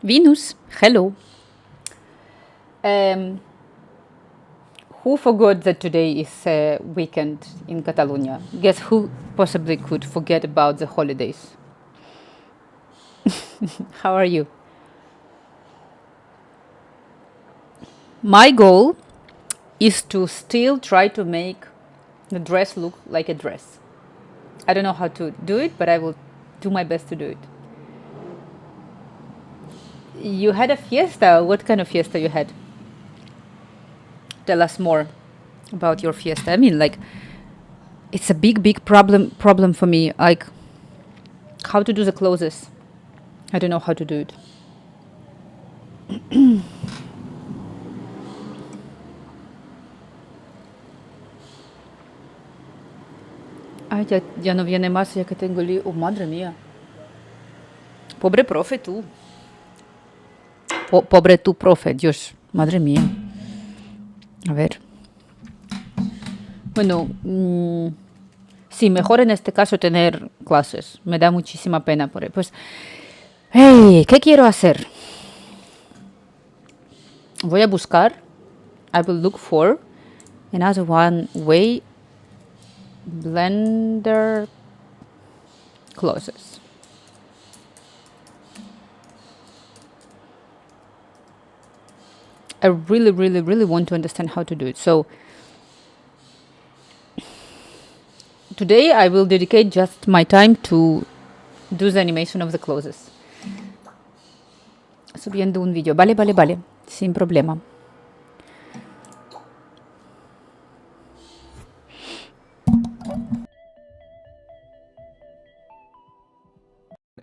Venus, hello. Um, who forgot that today is a weekend in Catalonia? Guess who possibly could forget about the holidays? How are you? My goal is to still try to make the dress look like a dress. I don't know how to do it, but I will do my best to do it. You had a fiesta. What kind of fiesta you had? Tell us more about your fiesta. I mean, like, it's a big problem for me. Like, how to do the clothes. I don't know how to do it. Ay, ya no viene más, ya que tengo lío. Oh, madre mía. Pobre profe tú. Pobre tú, profe. Dios, madre mía. A ver. Bueno, sí, mejor en este caso tener clases. Me da muchísima pena por él. Pues, hey, ¿qué quiero hacer? Voy a buscar. I will look for another one way Blender closes. I really want to understand how to do it. So today I will dedicate just my time to do the animation of the closes. Subiendo un vídeo. Vale. Sin problema.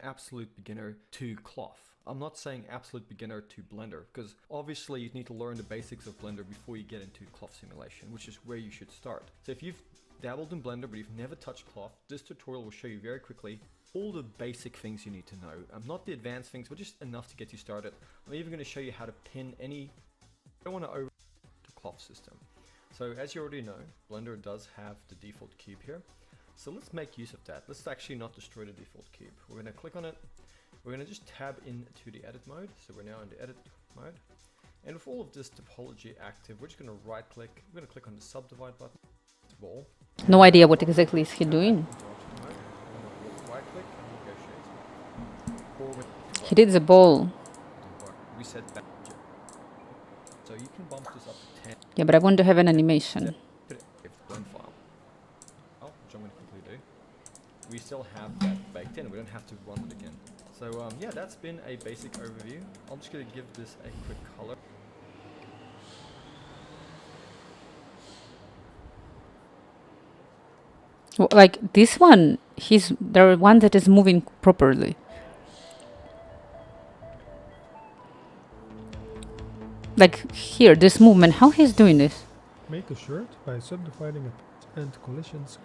Absolute beginner to cloth. I'm not saying absolute beginner to Blender, because obviously you need to learn the basics of Blender before you get into cloth simulation, which is where you should start. So if you've dabbled in Blender but you've never touched cloth, this tutorial will show you very quickly all the basic things you need to know. Not the advanced things, but just enough to get you started. I'm even going to show you how to pin any... I don't want to over the cloth system. So as you already know, Blender does have the default cube here. So let's make use of that. Let's actually not destroy the default cube. We're going to click on it. We're going to just tab into the edit mode. So we're now in the edit mode. And with all of this topology active, we're just going to right click. We're going to click on the subdivide button. Ball. No idea what exactly is he doing. Right click and negotiate. He did the ball. Reset back. So you can bump this up to 10. Yeah, but I want to have an animation. Blend file. Which I'm going to quickly do. We still have that baked in. We don't have to run it again. So yeah, that's been a basic overview. I'm just going to give this a quick color. Like this one, the one that is moving properly. Like here, this movement, how he's doing this? Make a shirt by subdividing a and collisions.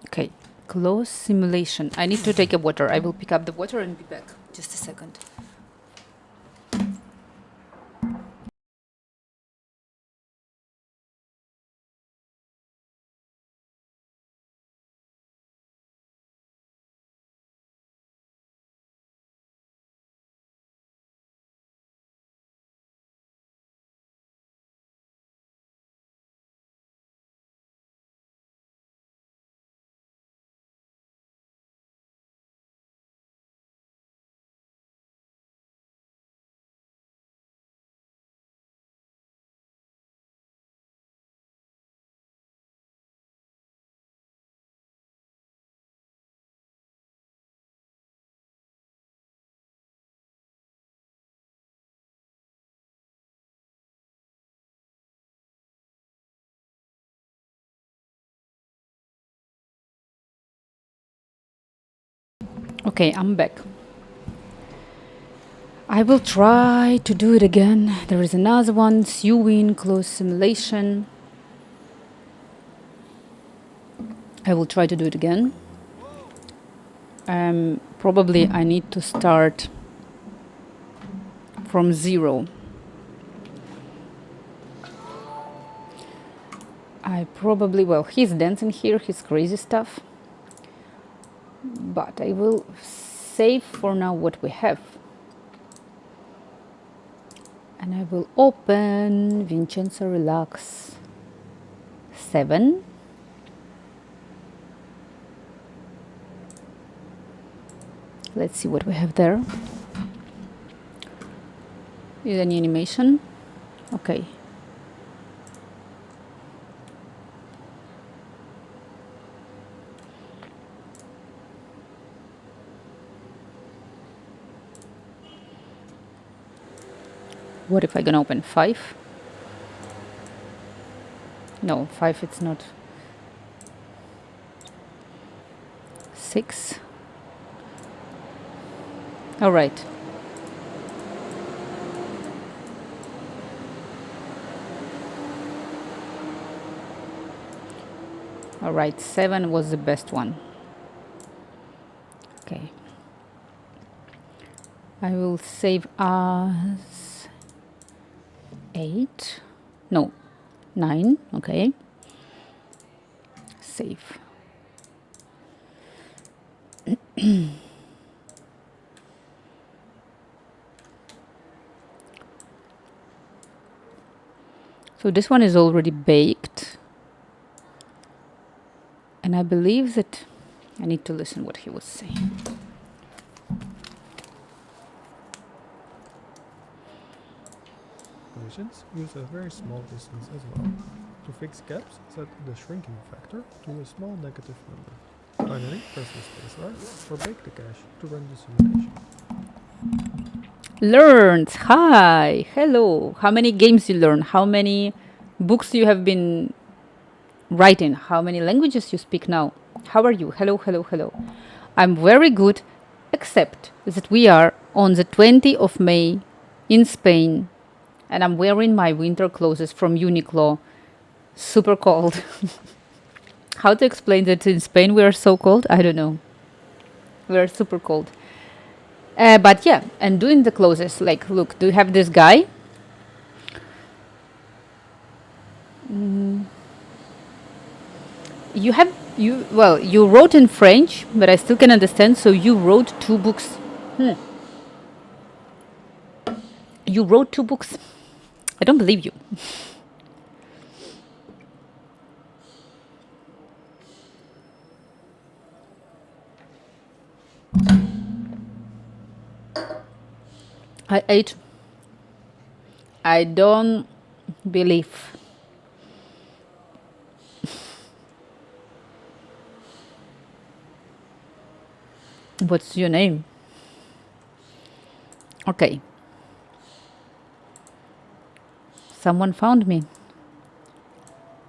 Okay, close simulation. I need to take a water. I will pick up the water and be back. Just a second. Okay, I'm back. I will try to do it again. There is another one, Sewin close simulation. I will try to do it again. Probably I need to start from 0. I probably, well, he's dancing here, his crazy stuff. But I will save for now what we have. And I will open Vincenzo Relax 7. Let's see what we have there. Is any animation? Okay. What if I gonna open 5? No, 5 it's not. 6. All right. All right, 7 was the best one. Okay. I will save as 8. No, 9. Okay. Save. So this one is already baked. And I believe that I need to listen what he was saying. Collisions use a very small distance as well. To fix gaps, set the shrinking factor to a small negative number. Finally, press the spacebar or bake the cache to run the simulation. Learned. Hi. Hello. How many games you learn? How many books you have been writing? How many languages you speak now? How are you? Hello, hello, hello. I'm very good, except that we are on the 20th of May in Spain, and I'm wearing my winter clothes from Uniqlo. Super cold. How to explain that in Spain we are so cold? I don't know. We are super cold. But yeah, and doing the clothes, like, look, do you have this guy? You wrote in French, but I still can understand, so you wrote 2 books. You wrote 2 books. I don't believe you. I ate. I don't believe. What's your name? Okay. Someone found me.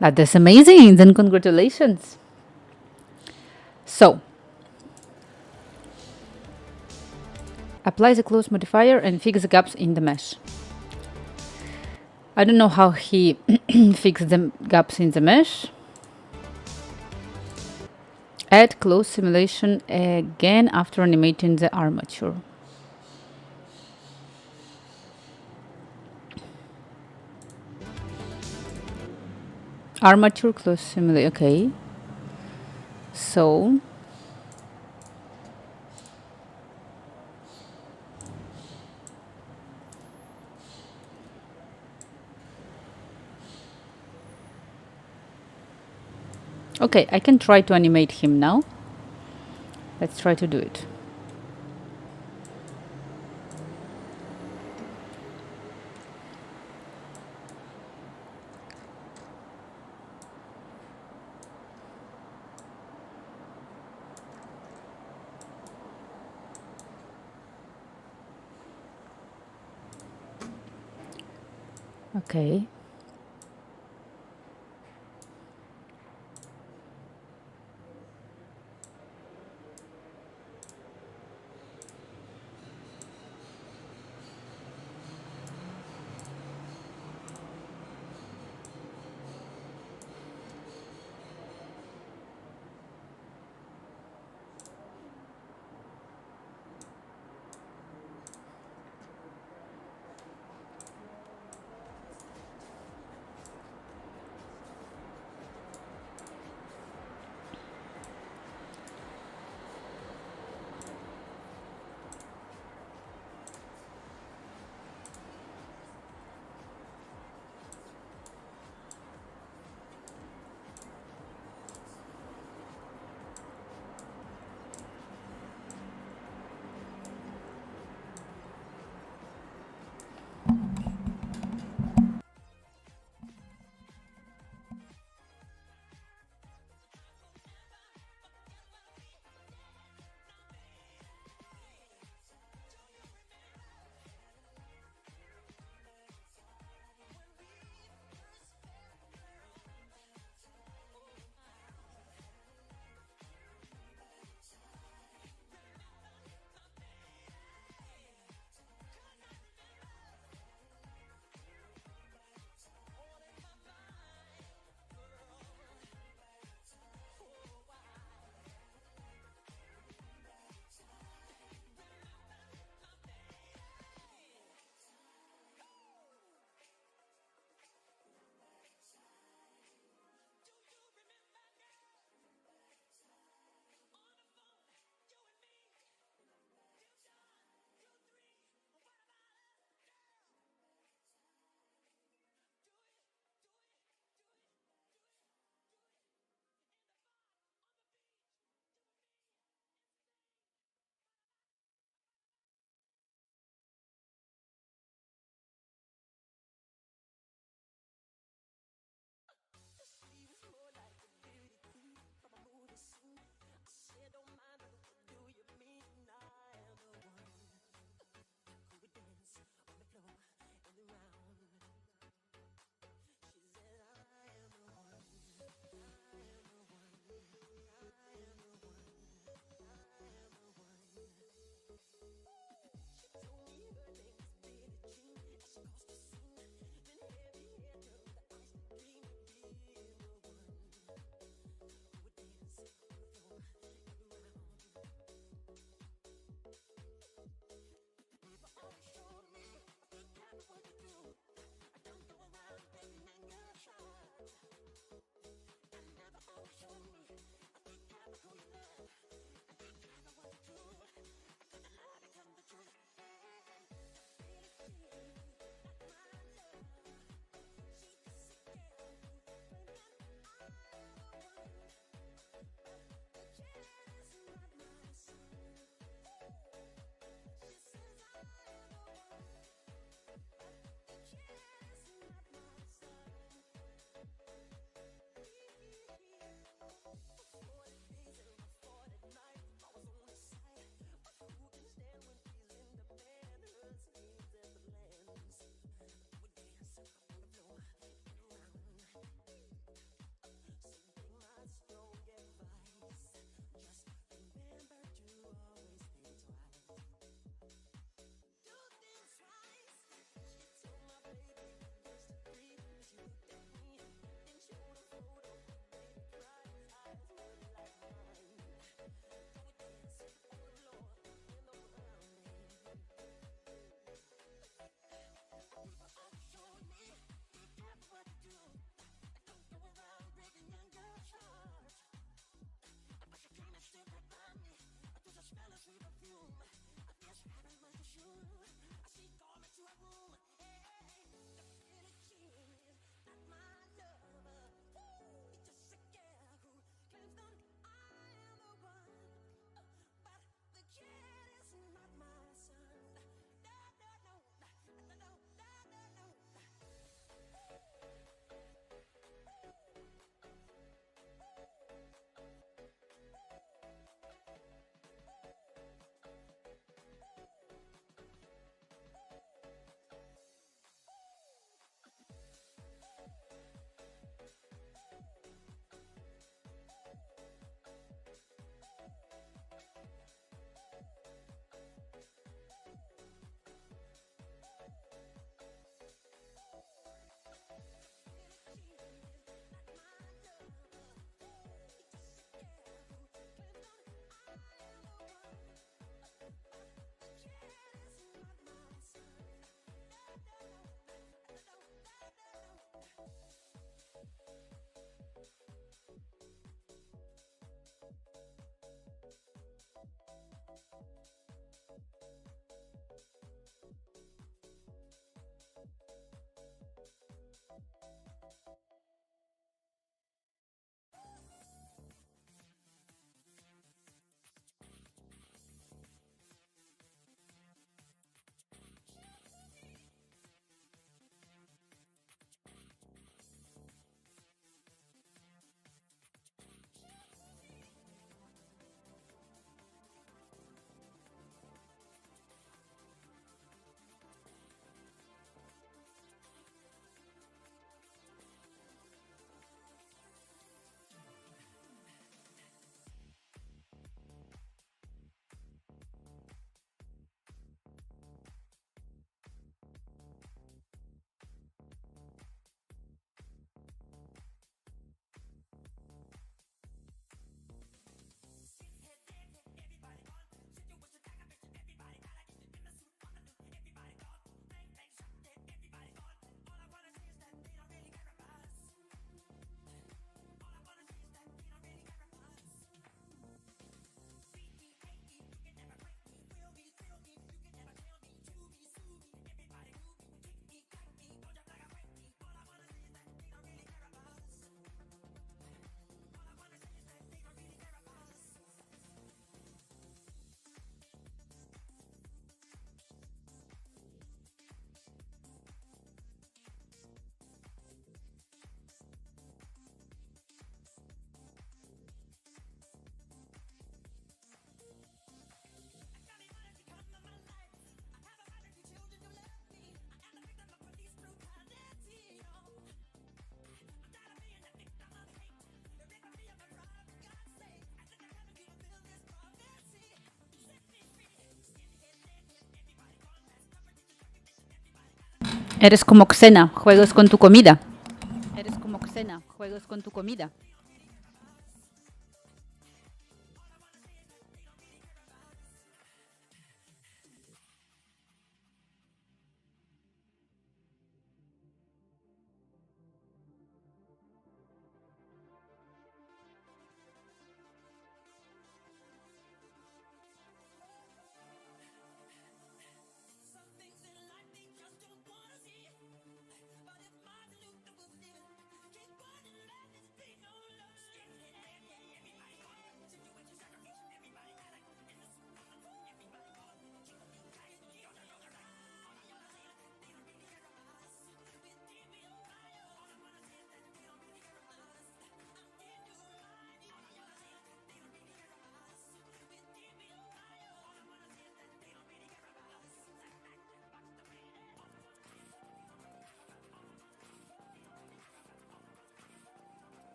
That's amazing. Then congratulations. So, apply the close modifier and fix the gaps in the mesh. I don't know how he fixed the gaps in the mesh. Add close simulation again after animating the armature. Armature close simulation. Okay. So okay, I can try to animate him now. Let's try to do it. Okay. Eres como Xena, juegos con tu comida. Eres como Xena, juegos con tu comida.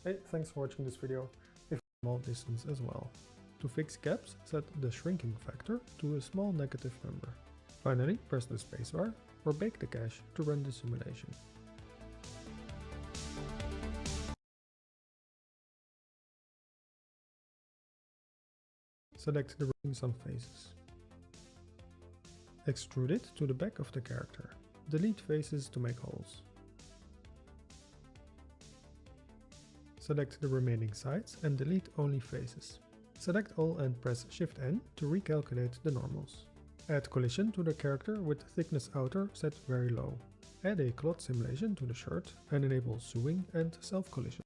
Hey, thanks for watching this video. If small distance as well. To fix gaps, set the shrinking factor to a small negative number. Finally, press the spacebar or bake the cache to run the simulation. Select the ring some faces. Extrude it to the back of the character. Delete faces to make holes. Select the remaining sides and delete only faces. Select all and press Shift N to recalculate the normals. Add collision to the character with thickness outer set very low. Add a cloth simulation to the shirt and enable sewing and self-collision.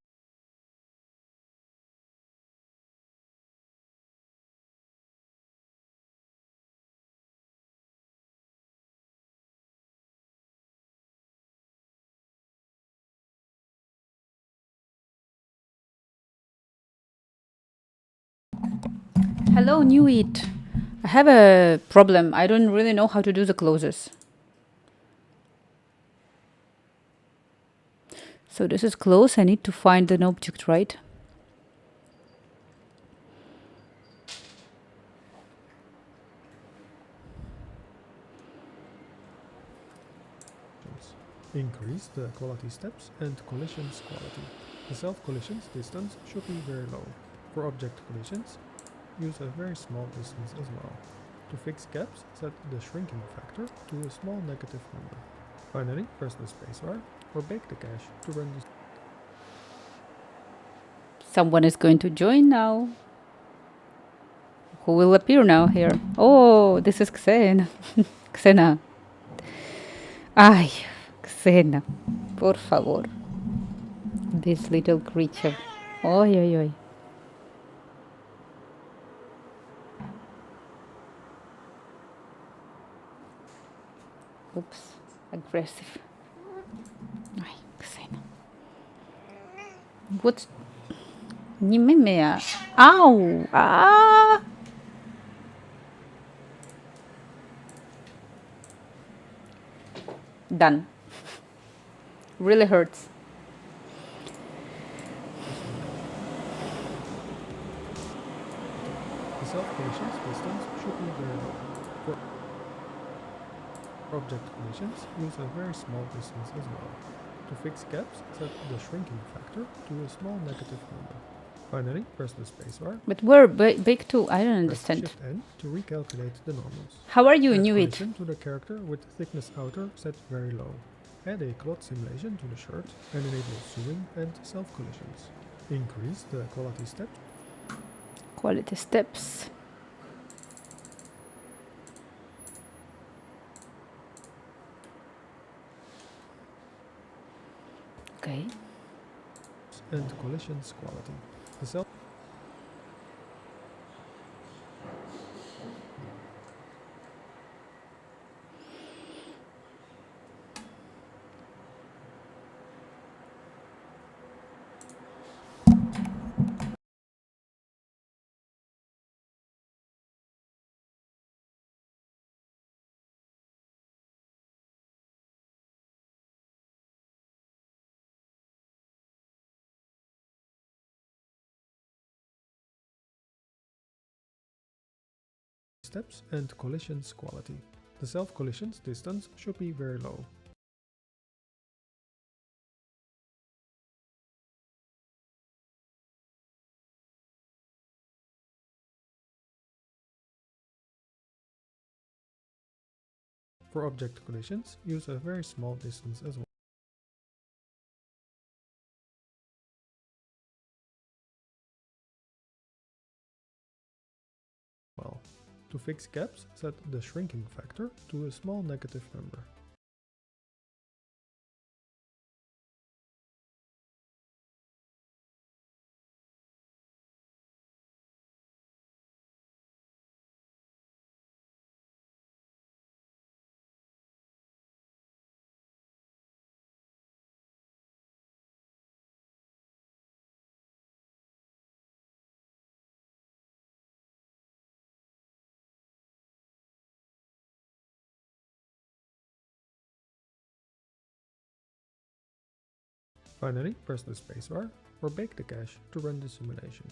Hello, Newit. I have a problem. I don't really know how to do the closes. So this is close. I need to find an object, right? Increase the quality steps and collisions quality. The self-collisions distance should be very low. For object collisions, use a very small distance as well. To fix gaps, set the shrinking factor to a small negative number. Finally, press the spacebar or bake the cache to run the Someone is going to join now. Who will appear now here? Oh, this is Xena. Xena. Ay, Xena. Por favor. This little creature. Oy, oy, oy. Oops. Aggressive. Ay, Xena. What's... Nie mehr. Ow! Ah! Done. Really hurts. The self-collisions distance should be very low. For object collisions, use a very small distance as well. To fix gaps, set the shrinking factor to a small negative number. Finally, press the spacebar. But where big two? I don't Press understand. Shift N to recalculate the normals. How are you, Add Newit? collision to the character with thickness outer set very low. Add a cloth simulation to the shirt and enable sewing and self-collisions. Increase the quality step. Quality steps. Okay. And collisions quality. The self steps and collisions quality. The self-collisions distance should be very low. For object collisions, use a very small distance as well. To fix gaps, set the shrinking factor to a small negative number. Finally, press the spacebar or bake the cache to run the simulation.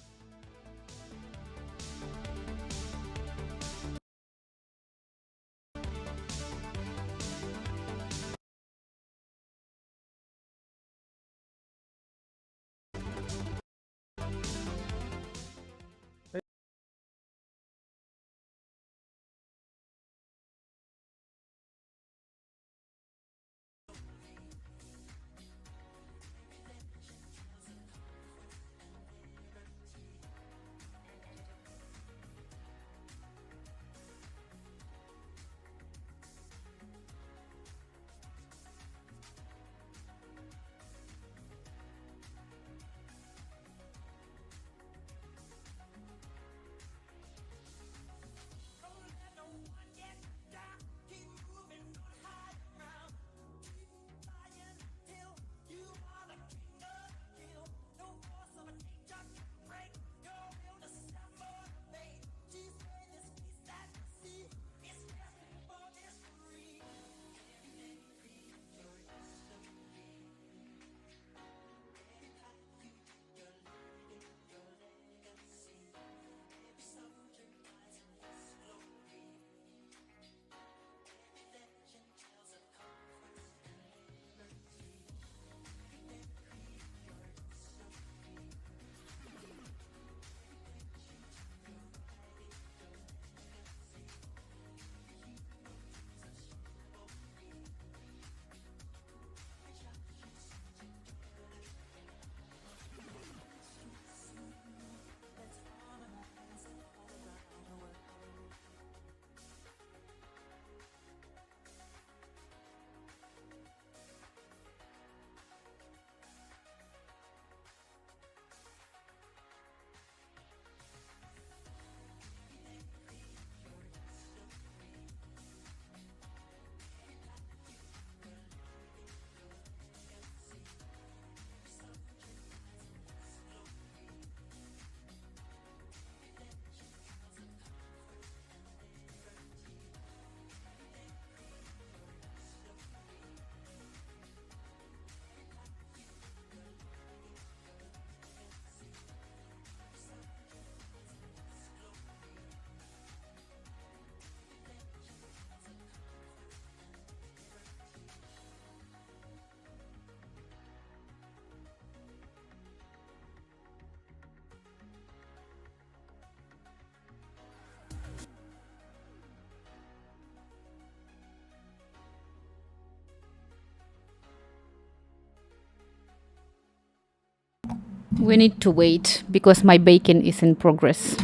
We need to wait because my bacon is in progress.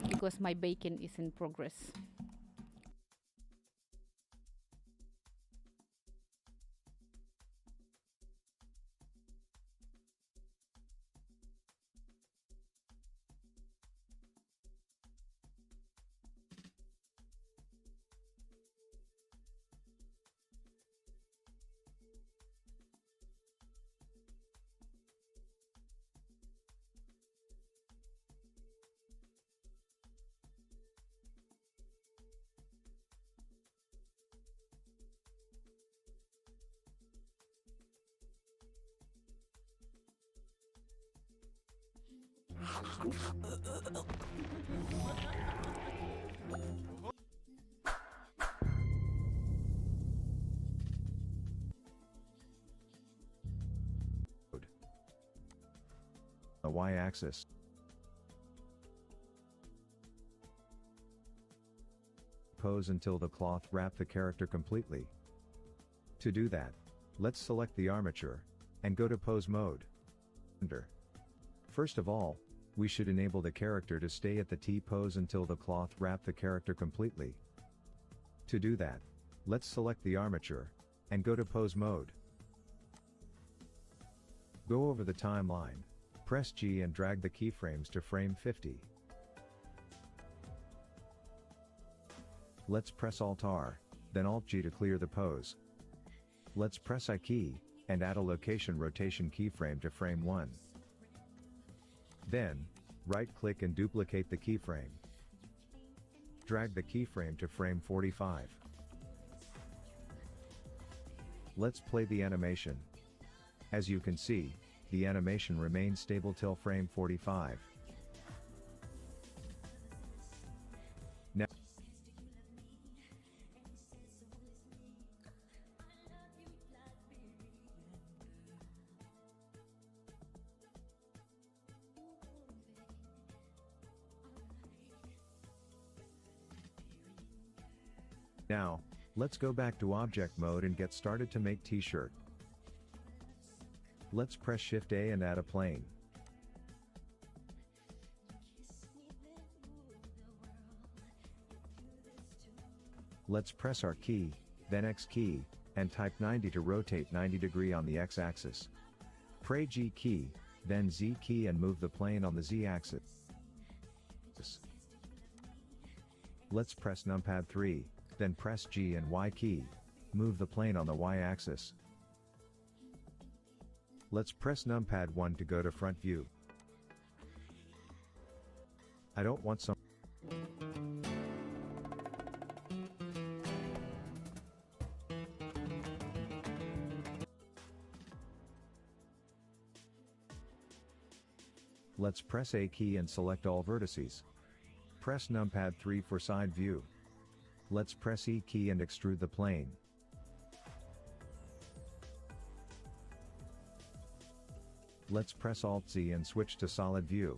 Because my bacon is in progress. A y-axis. Pose until the cloth wrap the character completely. To do that, let's select the armature, and go to pose mode. First of all, we should enable the character to stay at the T-pose until the cloth wrap the character completely. To do that, let's select the armature, and go to pose mode. Go over the timeline, press G and drag the keyframes to frame 50. Let's press Alt-R, then Alt-G to clear the pose. Let's press I key, and add a location rotation keyframe to frame 1. Then, right-click and duplicate the keyframe. Drag the keyframe to frame 45. Let's play the animation. As you can see, the animation remains stable till frame 45. Now, let's go back to object mode and get started to make t-shirt. Let's press Shift A and add a plane. Let's press R key, then X key, and type 90 to rotate 90° on the X-axis. Pray G key, then Z key and move the plane on the Z-axis. Let's press numpad 3, then press G and Y key. Move the plane on the Y-axis. Let's press numpad 1 to go to front view. I don't want some. Let's press A key and select all vertices. Press numpad 3 for side view. Let's press E key and extrude the plane. Let's press Alt Z and switch to solid view.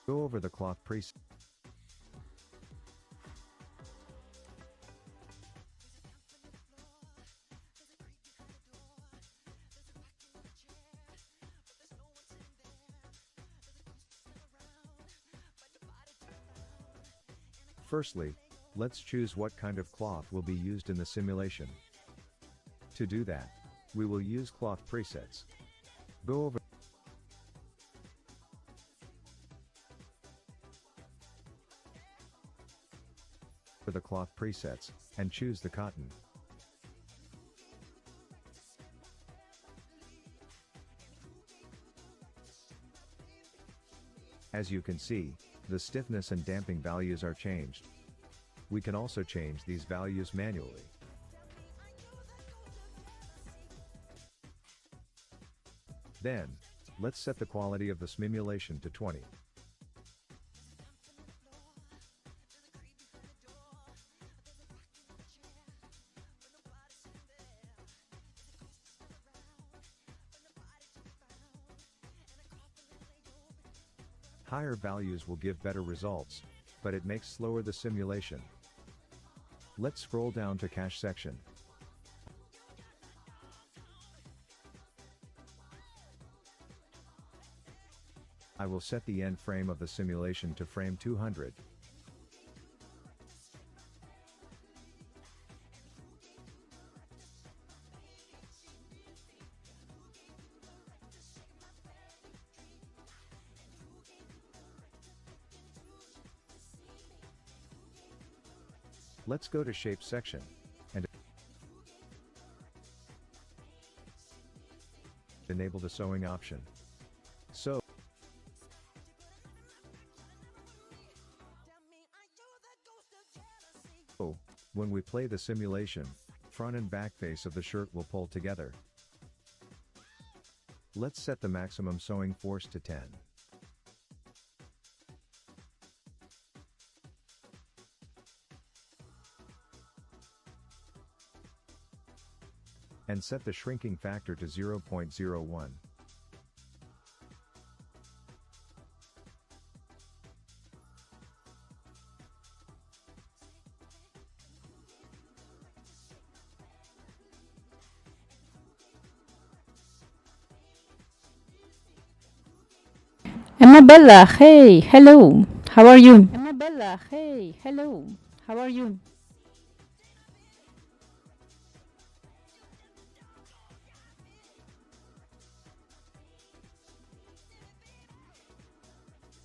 Go over the cloth preset. Firstly, let's choose what kind of cloth will be used in the simulation. To do that, we will use cloth presets. Go over the cloth presets, and choose the cotton. As you can see, the stiffness and damping values are changed. We can also change these values manually. Then, let's set the quality of the simulation to 20. Higher values will give better results, but it makes slower the simulation. Let's scroll down to cache section. I will set the end frame of the simulation to frame 200. Let's go to shape section, and enable the sewing option. So, when we play the simulation, front and back face of the shirt will pull together. Let's set the maximum sewing force to 10. And set the shrinking factor to 0.01. Emma Bella, hey, hello. How are you? Emma Bella, hey, hello. How are you?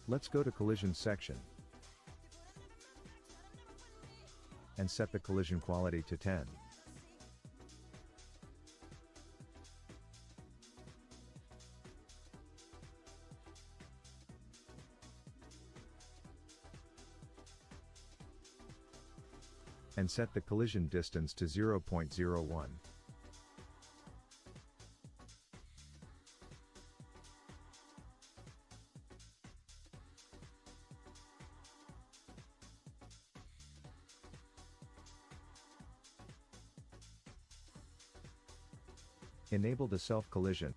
Let's go to collision section and set the collision quality to 10. And set the collision distance to 0.01. Enable the self-collision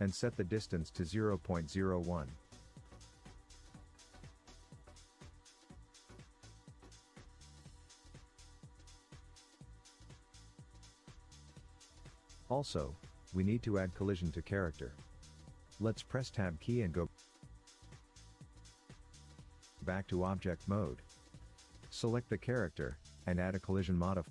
and set the distance to 0.01. Also, we need to add collision to character. Let's press Tab key and go back to object mode. Select the character, and add a collision modifier.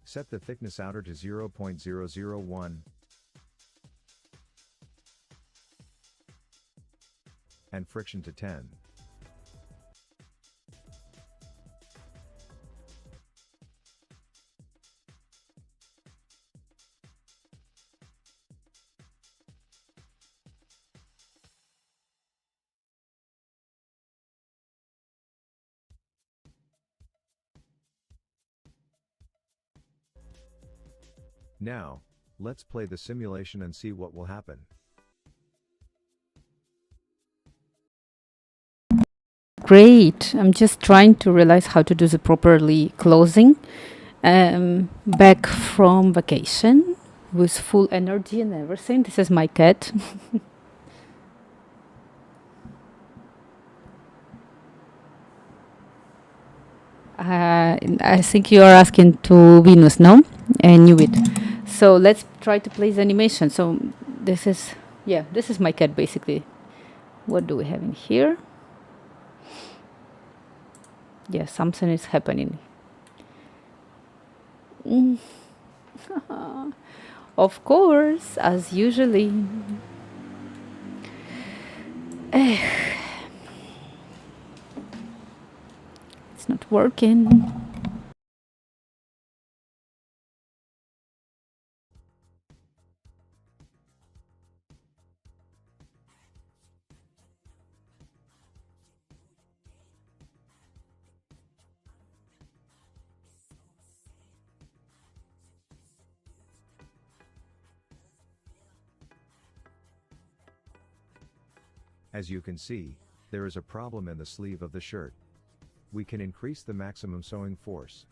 Set the thickness outer to 0.001. And friction to 10. Now, let's play the simulation and see what will happen. Great. I'm just trying to realize how to do the properly closing. Back from vacation with full energy and everything. This is my cat. I think you are asking to Venus, no? I knew it. So let's try to play the animation. So this is, yeah, this is my cat basically. What do we have in here? Yeah, something is happening. Of course, as usually. It's not working. As you can see, there is a problem in the sleeve of the shirt. We can increase the maximum sewing force.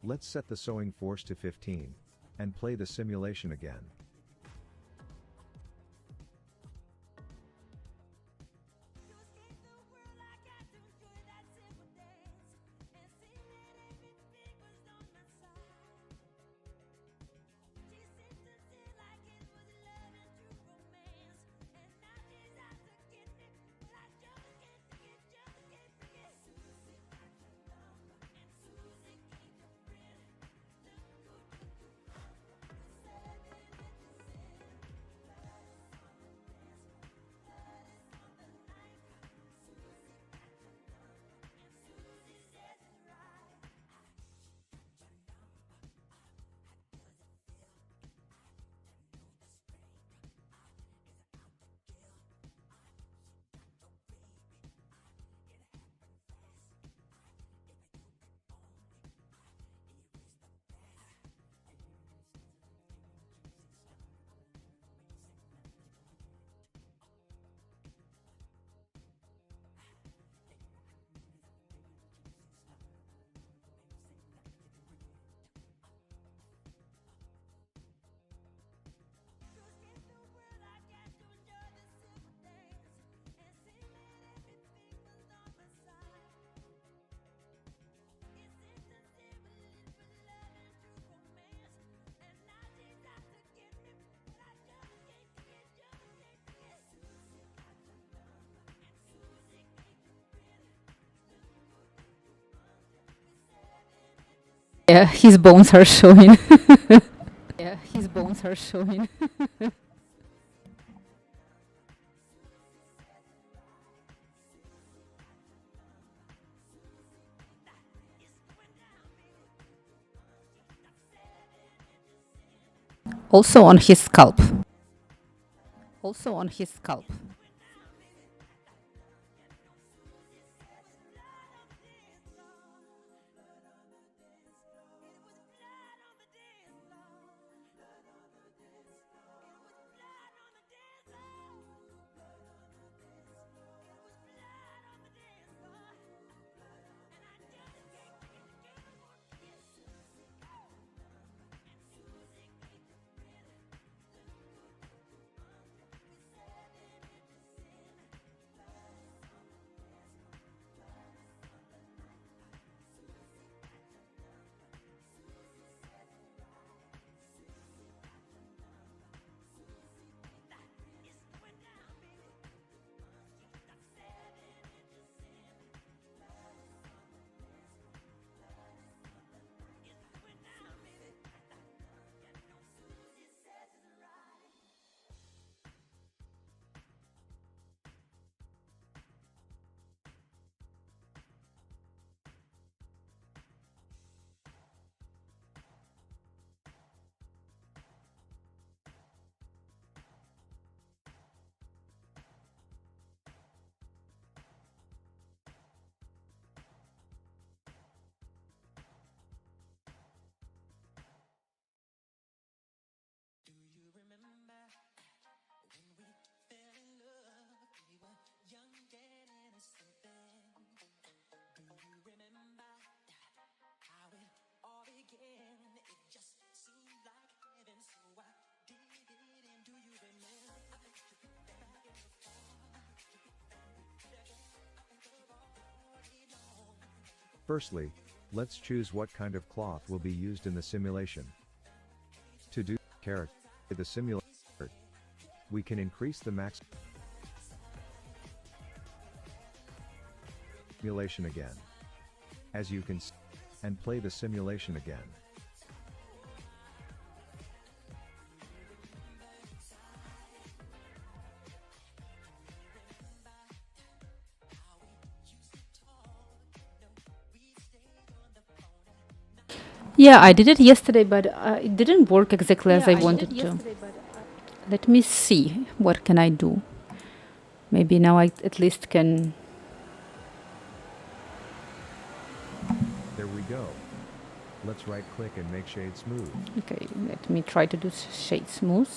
Let's set the sewing force to 15, and play the simulation again. Yeah, his bones are showing. Yeah, his bones are showing. Also on his scalp. Also on his scalp. Firstly, let's choose what kind of cloth will be used in the simulation. To do character the simulation, we can increase the max simulation again. As you can see, and play the simulation again. Yeah, I did it yesterday, but it didn't work exactly as I wanted to. Let me see. What can I do? Maybe now I at least can. There we go. Let's right click and make shade smooth. Okay, let me try to do shade smooth.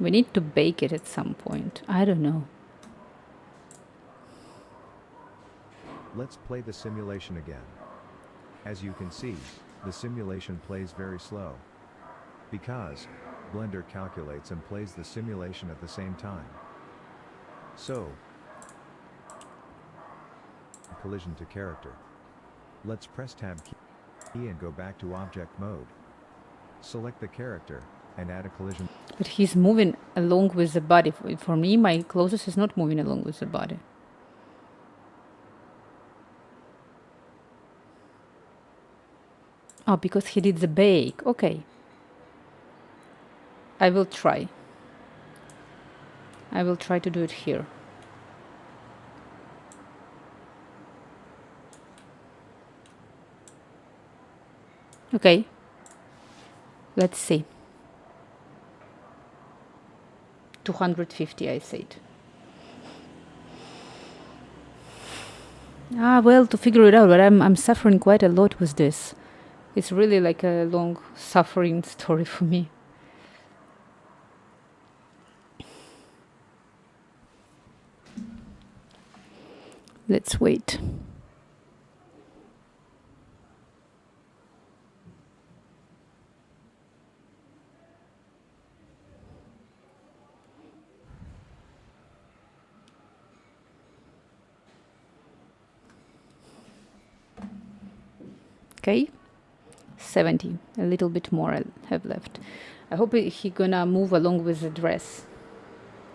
We need to bake it at some point. I don't know. Let's play the simulation again. As you can see, the simulation plays very slow. Because Blender calculates and plays the simulation at the same time. So, collision to character. Let's press Tab key and go back to object mode. Select the character and add a collision. But he's moving along with the body. For me, my closest is not moving along with the body. Oh, because he did the bake. Okay. I will try. I will try to do it here. Okay. Let's see. 250, I said. Well, to figure it out, but I'm suffering quite a lot with this. It's really like a long suffering story for me. Let's wait. Okay, 70, a little bit more I have left. I hope he gonna move along with the dress.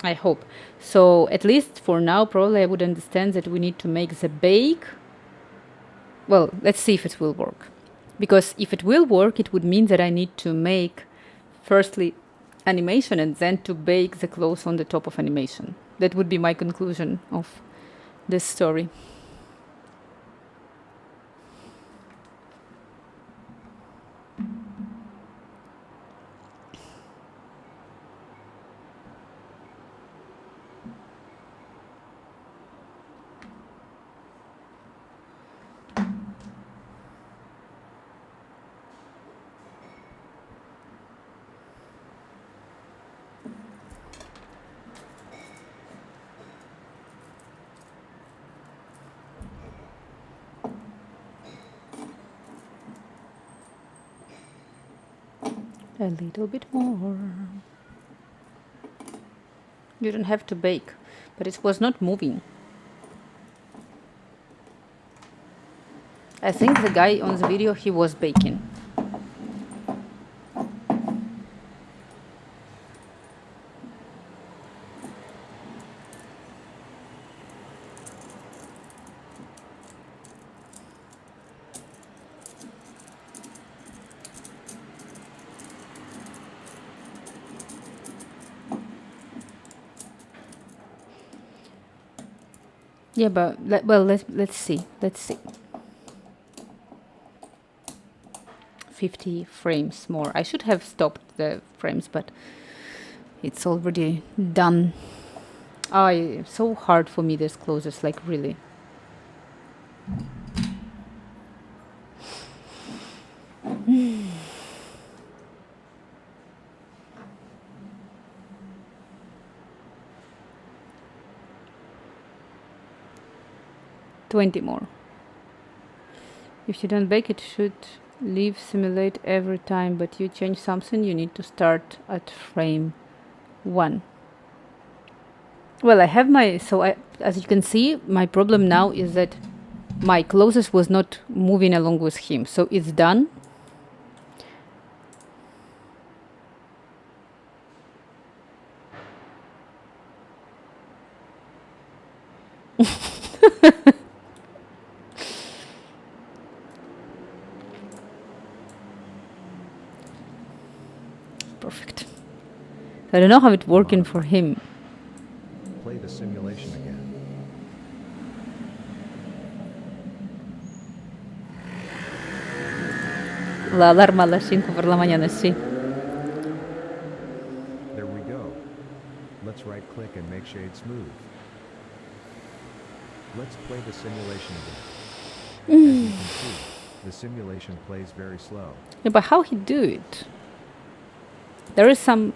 I hope. So at least for now, probably I would understand that we need to make the bake. Well, let's see if it will work. Because if it will work, it would mean that I need to make firstly animation and then to bake the clothes on the top of animation. That would be my conclusion of this story. A little bit more. You don't have to bake, but it was not moving. I think the guy on the video, he was baking. Yeah, but let's see. Let's see. 50 frames more. I should have stopped the frames, but it's already done. So hard for me, this closes, like, really. $20 more. If you don't bake, it should leave simulate every time, but you change something, you need to start at frame 1. Well, I have as you can see, my problem now is that my closest was not moving along with him. So it's done. Perfect. I don't know how it's working for him. Play the simulation again. La alarma alle 5 per la mañana, sì. There we go. Let's right click and make shade smooth. Let's play the simulation again. As you can see, the simulation plays very slow. Yeah, but how he do it? There is some...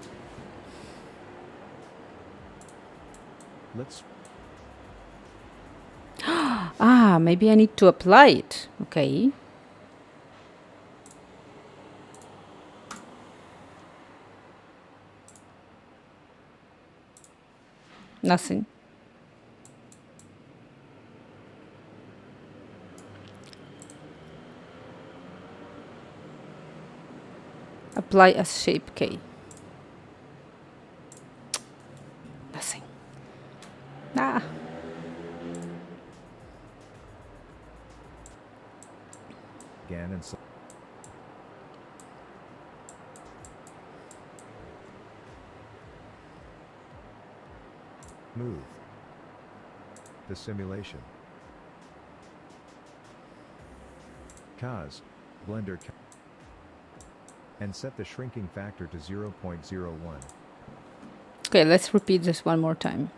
Let's maybe I need to apply it. Okay. Nothing. Apply as shape K. Nothing. again and move the simulation. Blender and set the shrinking factor to 0.01. Okay, let's repeat this one more time.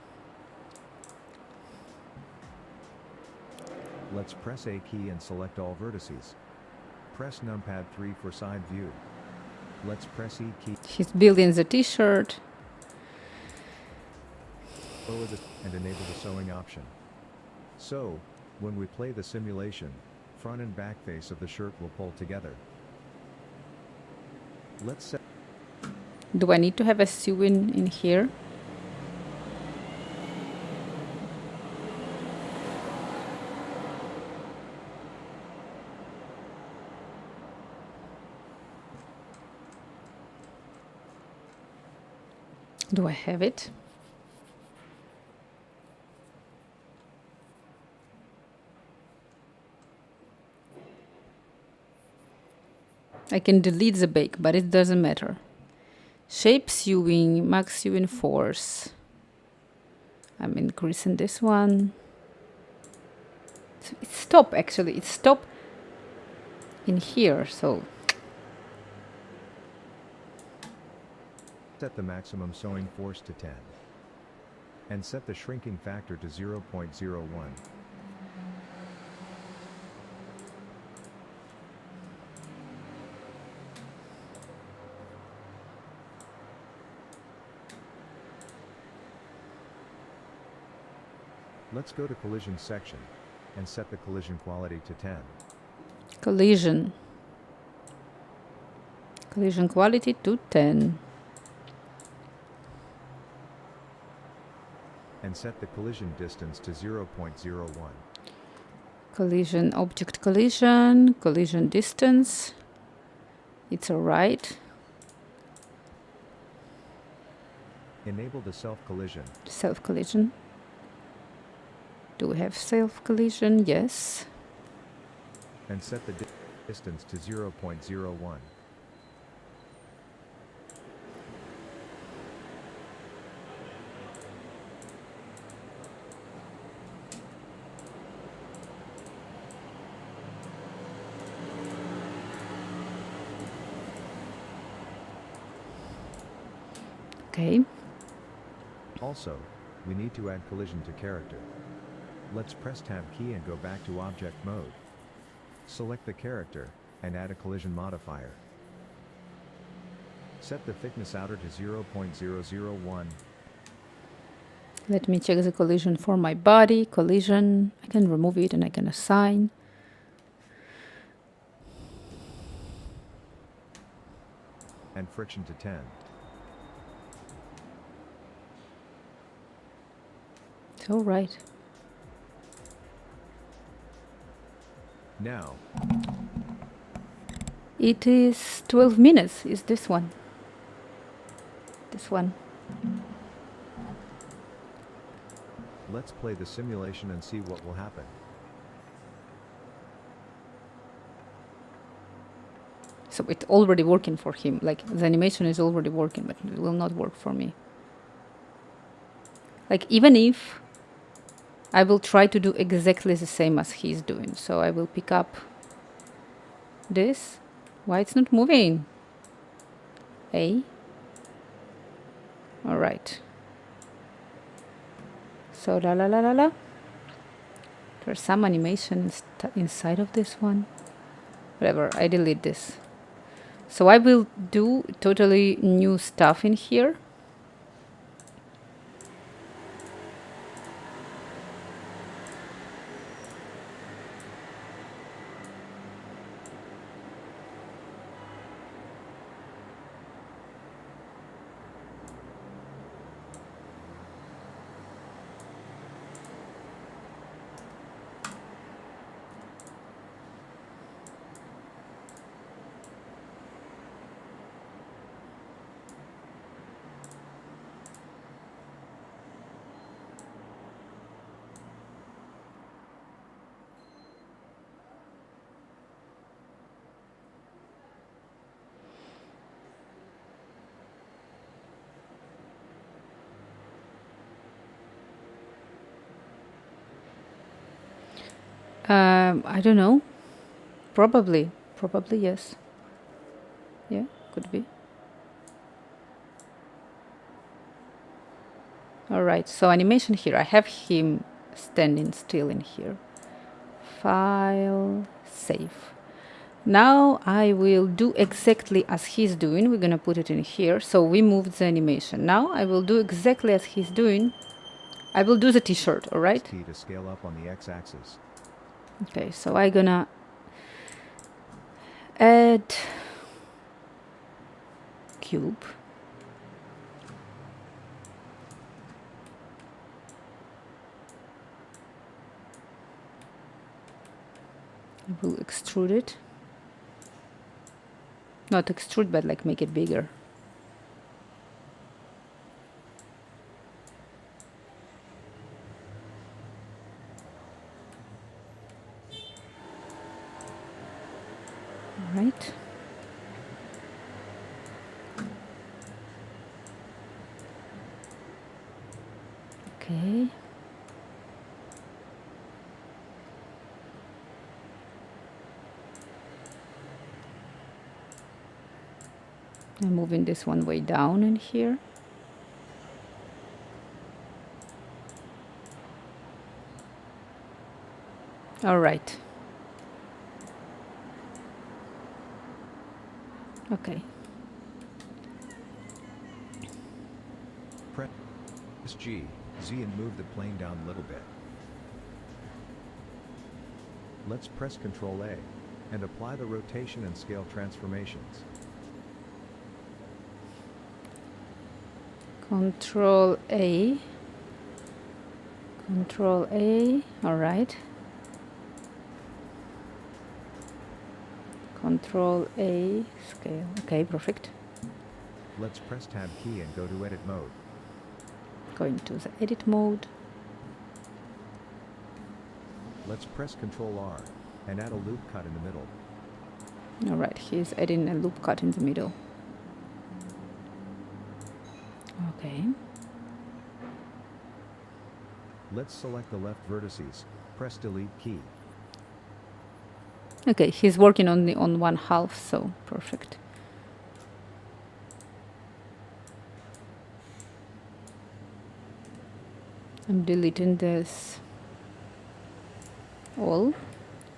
Let's press A key and select all vertices. Press numpad 3 for side view. Let's press E key. He's building the t-shirt. Lower the and enable the sewing option. So, when we play the simulation, front and back face of the shirt will pull together. Let's set. Do I need to have a sewing in here? Do I have it? I can delete the bake, but it doesn't matter. Shape sewing, max sewing force. I'm increasing this one. So it's stop actually. It's stop in here, so. Set the maximum sewing force to 10. And set the shrinking factor to 0.01. Let's go to collision section and set the collision quality to 10. Collision. Collision quality to 10. And set the collision distance to 0.01. Collision, object collision, collision distance. It's alright. Enable the self-collision. Self-collision. Do we have self-collision? Yes. And set the distance to 0.01. Okay. Also, we need to add collision to character. Let's press Tab key and go back to object mode. Select the character, and add a collision modifier. Set the thickness outer to 0.001. Let me check the collision for my body. Collision. I can remove it and I can assign. And friction to 10. It's all right. Now, It is 12 minutes. Is this one? This one. let's play the simulation and see what will happen. So it's already working for him. Like the animation is already working, but it will not work for me. Like even if I will try to do exactly the same as he's doing. So I will pick up this. Why it's not moving? A. All right. So la la la la la. There's some animation inside of this one. Whatever, I delete this. So I will do totally new stuff in here. I don't know. Probably yes. Yeah, could be. All right, so animation here. I have him standing still in here. File, save. Now I will do exactly as he's doing. We're gonna put it in here. So we moved the animation. Now I will do exactly as he's doing. I will do the t-shirt, all right? Key to scale up on the x-axis. Okay, so I'm gonna add cube. I will extrude it. Not extrude, but like make it bigger. All right. Okay. I'm moving this one way down in here. All right. Okay. Press G, Z and move the plane down a little bit. Let's press Ctrl A and apply the rotation and scale transformations. Control A. Control A. All right. Control A. Scale. Okay, perfect. Let's press Tab key and go to edit mode. Going to the edit mode. Let's press Ctrl R and add a loop cut in the middle. All right, he's adding a loop cut in the middle. Okay. Let's select the left vertices. Press Delete key. Okay, he's working on one half, so perfect. I'm deleting this all.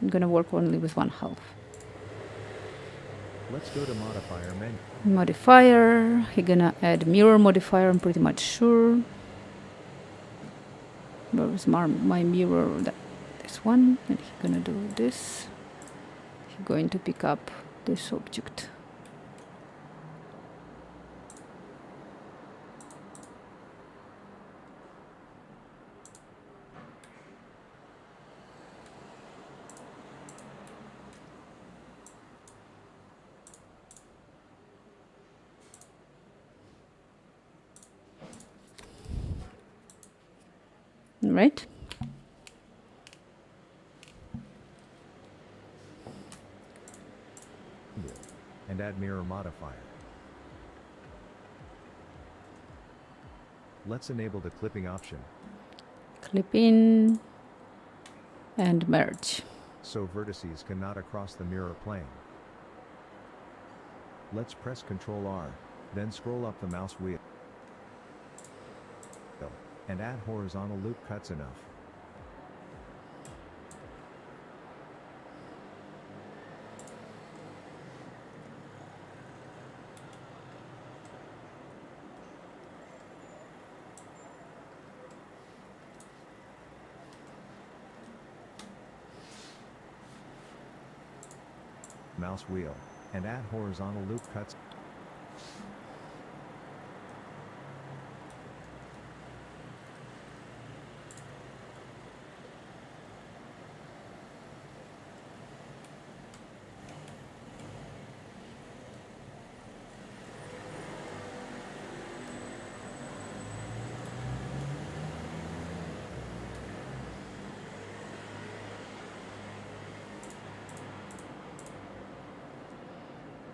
I'm gonna work only with 1/2. Let's go to modifier menu. Modifier, he gonna add mirror modifier, I'm pretty much sure. Where is my mirror? This one, and he gonna do this. He's going to pick up this object. Right? And add mirror modifier. Let's enable the clipping option, Clip in and merge. so vertices cannot cross the mirror plane. Let's press Ctrl R, then scroll up the mouse wheel and add horizontal loop cuts enough. Mouse wheel, and add horizontal loop cuts.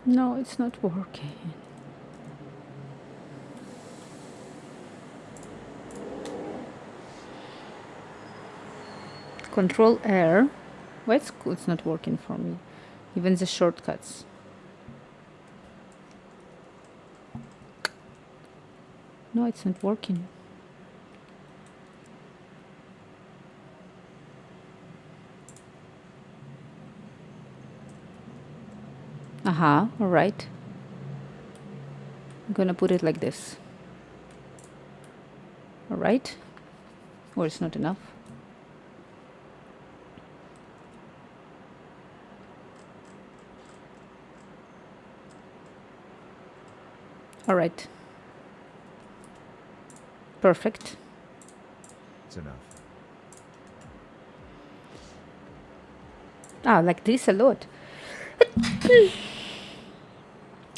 No, it's not working. Control R. Why it's not working for me? Even the shortcuts. No, it's not working. Aha, all right. I'm gonna put it like this. All right. Or it's not enough. All right. Perfect. It's enough. Ah, like this a lot.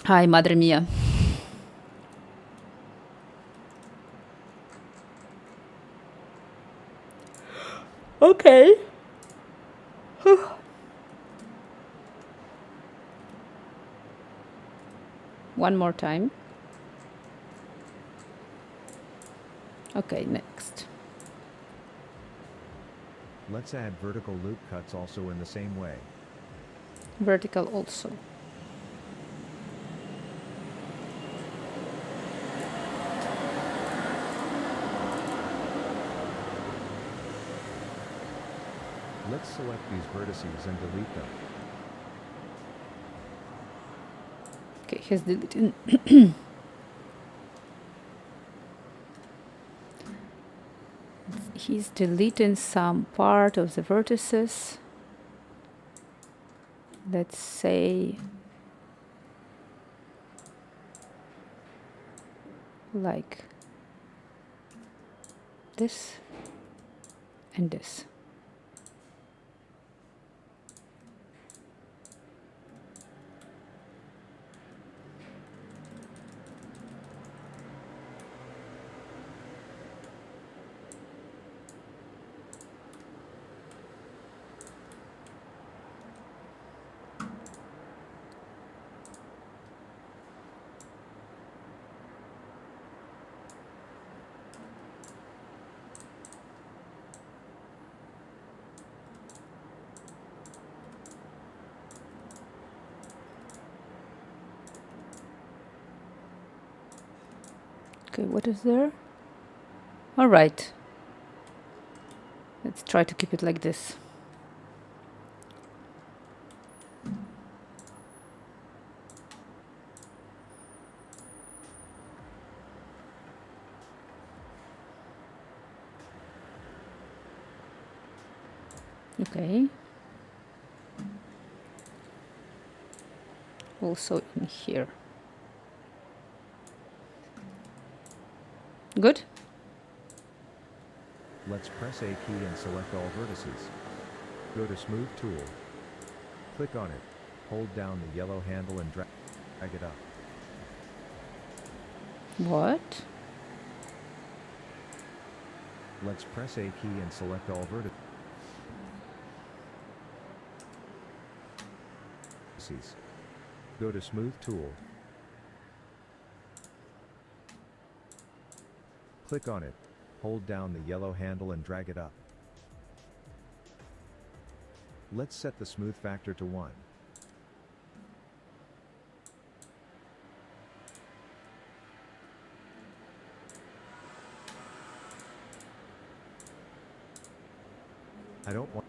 Hi, madre mia. Okay. One more time. Okay, next. Let's add vertical loop cuts also in the same way. Vertical also. Let's select these vertices and delete them. Okay, he's deleting. He's deleting some part of the vertices. Let's say like this and this. Okay, what is there? All right. Let's try to keep it like this. Okay. Also in here. Good? Let's press A key and select all vertices. Go to Smooth Tool. Click on it. Hold down the yellow handle and drag it up. What? Let's press A key and select all vertices. Go to Smooth Tool. Click on it. Hold down the yellow handle and drag it up. Let's set the smooth factor to 1. I don't want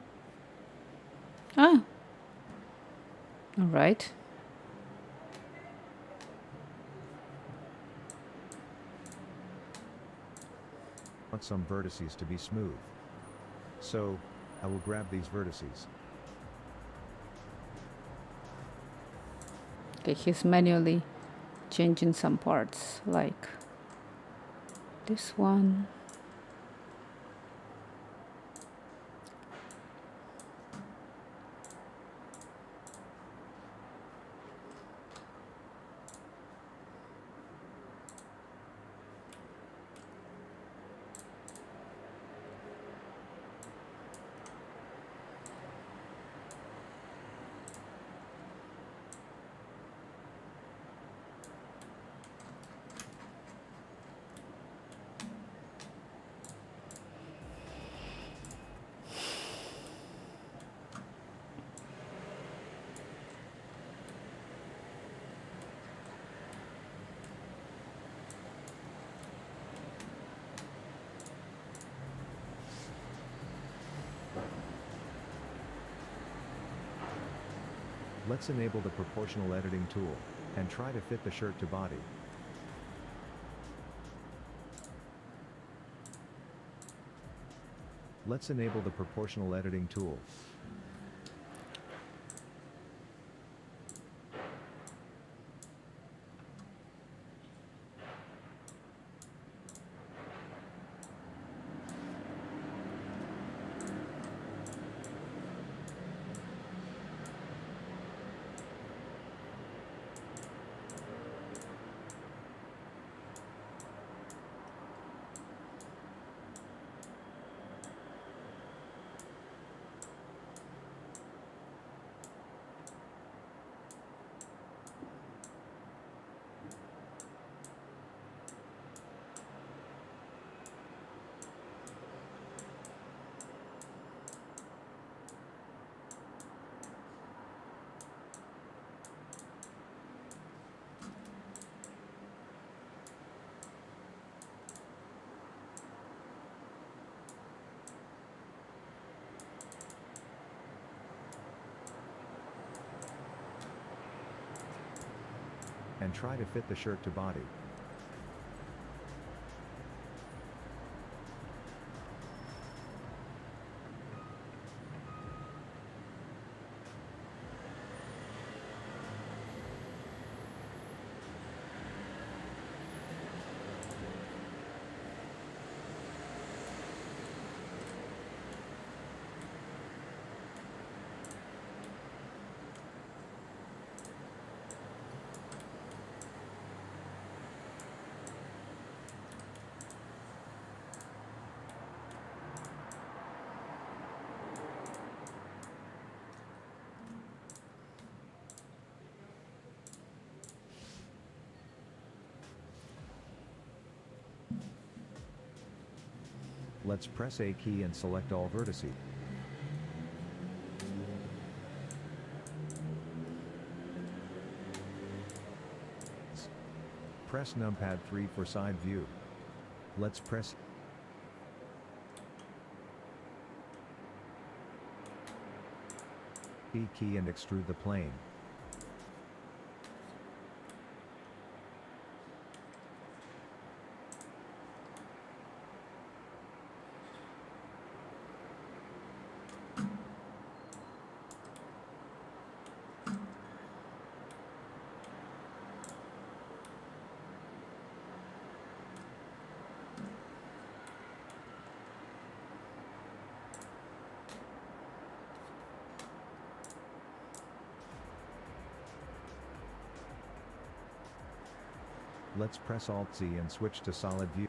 Ah. All right. some vertices to be smooth. So, I will grab these vertices. Okay, he's manually changing some parts, like this one. Let's enable the proportional editing tool, and try to fit the shirt to body. Let's enable the proportional editing tool. And try to fit the shirt to body. Let's press A key and select all vertices. Press numpad 3 for side view. Let's press B key and extrude the plane. Let's press Alt Z and switch to solid view.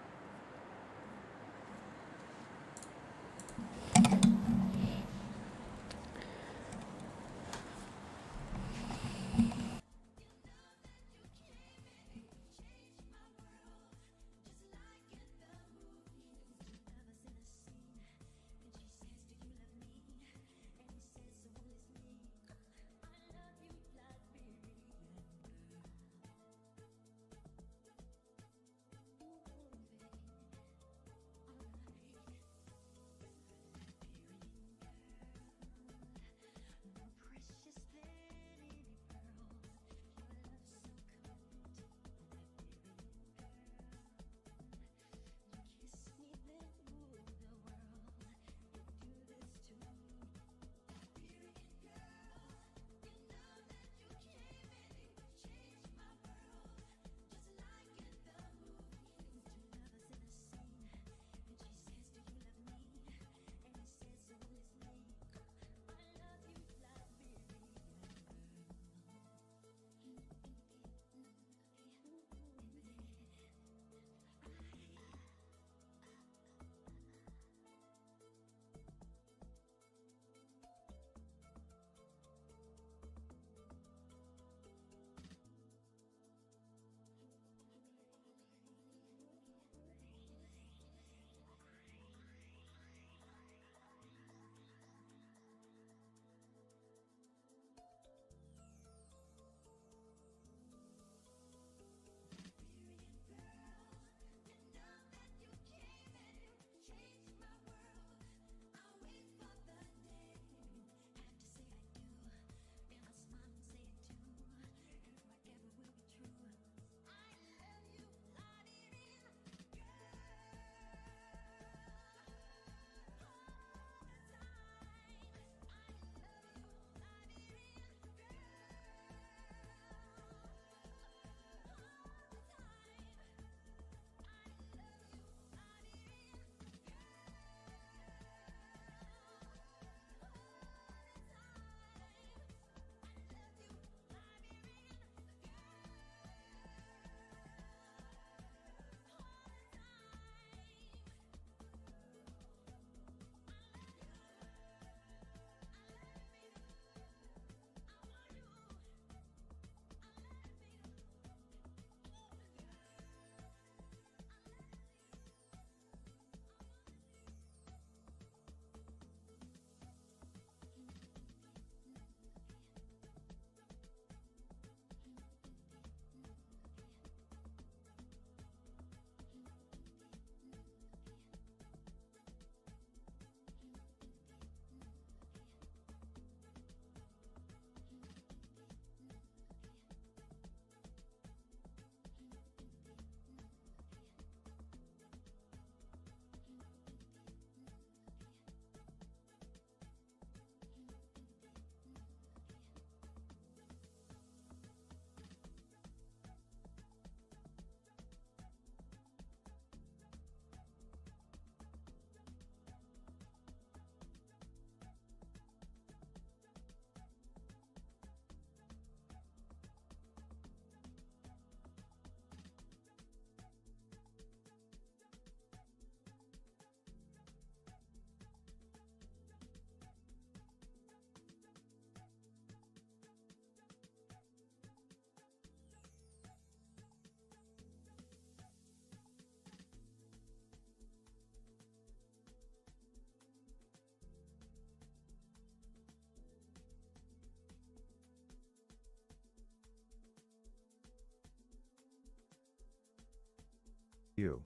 View.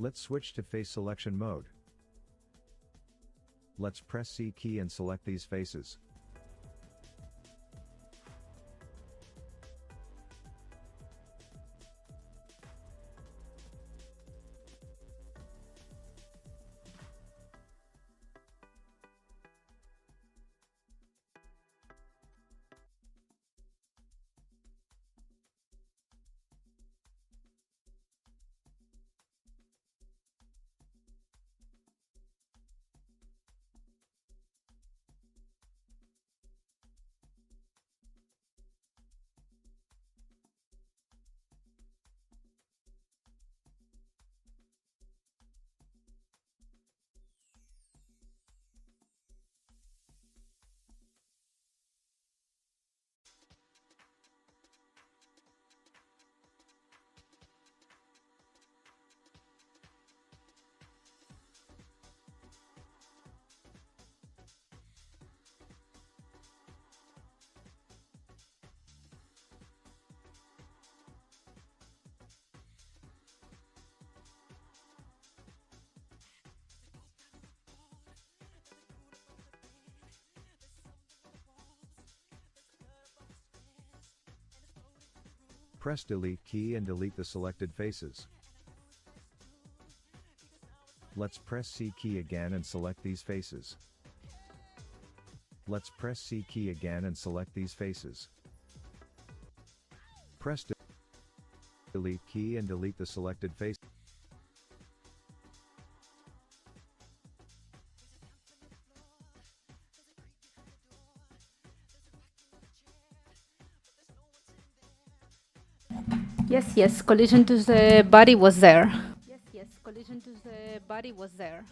Let's switch to face selection mode. Let's press C key and select these faces. Press delete key and delete the selected faces. Let's press C key again and select these faces. Let's press C key again and select these faces. Press delete key and delete the selected face. Yes, yes, collision to the body was there. Yes, yes, collision to the body was there.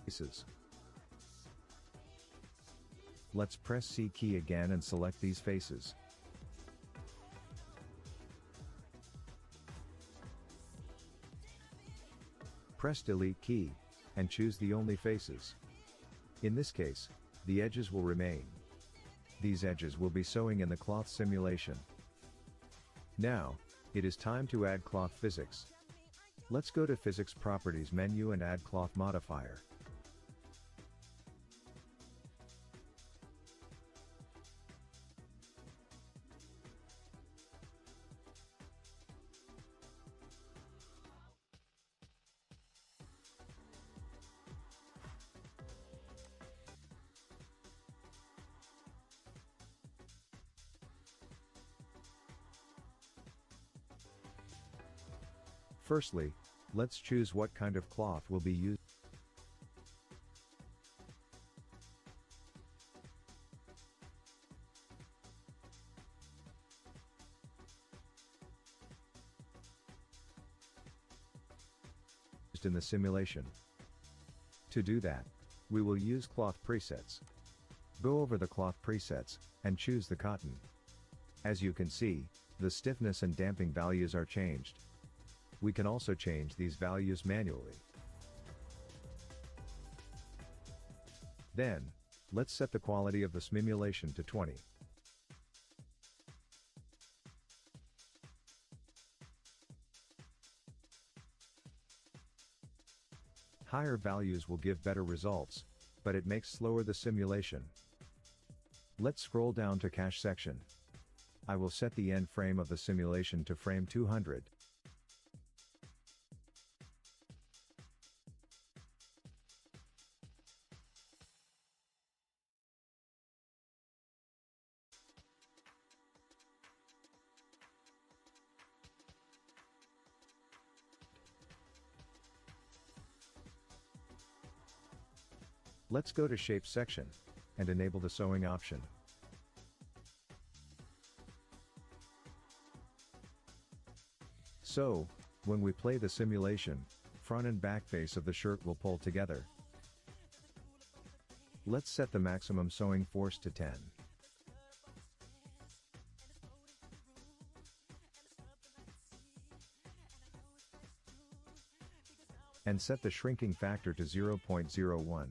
Faces. Let's press C key again and select these faces. Press delete key, and choose the only faces. In this case, the edges will remain. These edges will be sewing in the cloth simulation. Now, it is time to add cloth physics. Let's go to Physics Properties menu and add Cloth Modifier. Firstly, let's choose what kind of cloth will be used in the simulation. To do that, we will use cloth presets. Go over the cloth presets, and choose the cotton. As you can see, the stiffness and damping values are changed. We can also change these values manually. Then, let's set the quality of the simulation to 20. Higher values will give better results, but it makes slower the simulation. Let's scroll down to cache section. I will set the end frame of the simulation to frame 200. Let's go to Shape section, and enable the sewing option. So, when we play the simulation, front and back face of the shirt will pull together. Let's set the maximum sewing force to 10. And set the shrinking factor to 0.01.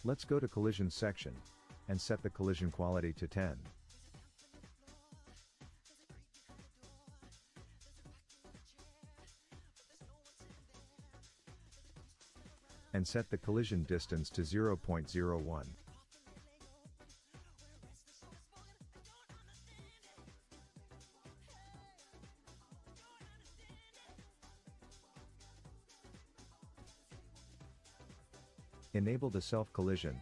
Let's go to collision section, and set the collision quality to 10. And set the collision distance to 0.01. Enable the self-collision,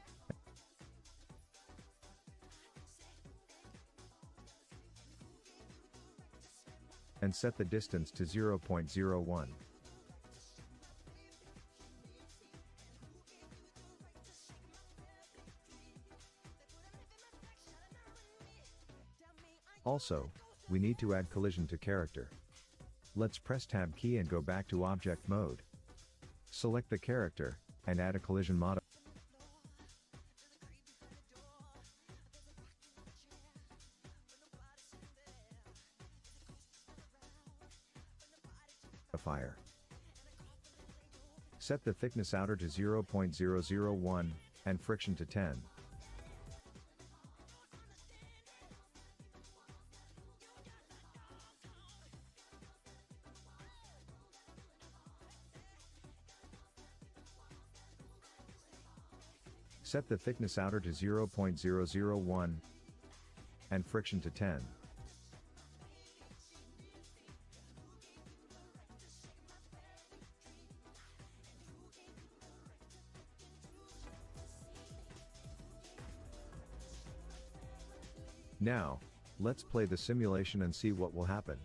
and set the distance to 0.01. Also, we need to add collision to character. Let's press Tab key and go back to object mode. Select the character, and add a collision modifier. Set the thickness outer to 0.001, and friction to 10. Set the thickness outer to 0.001, and friction to 10. Now, let's play the simulation and see what will happen.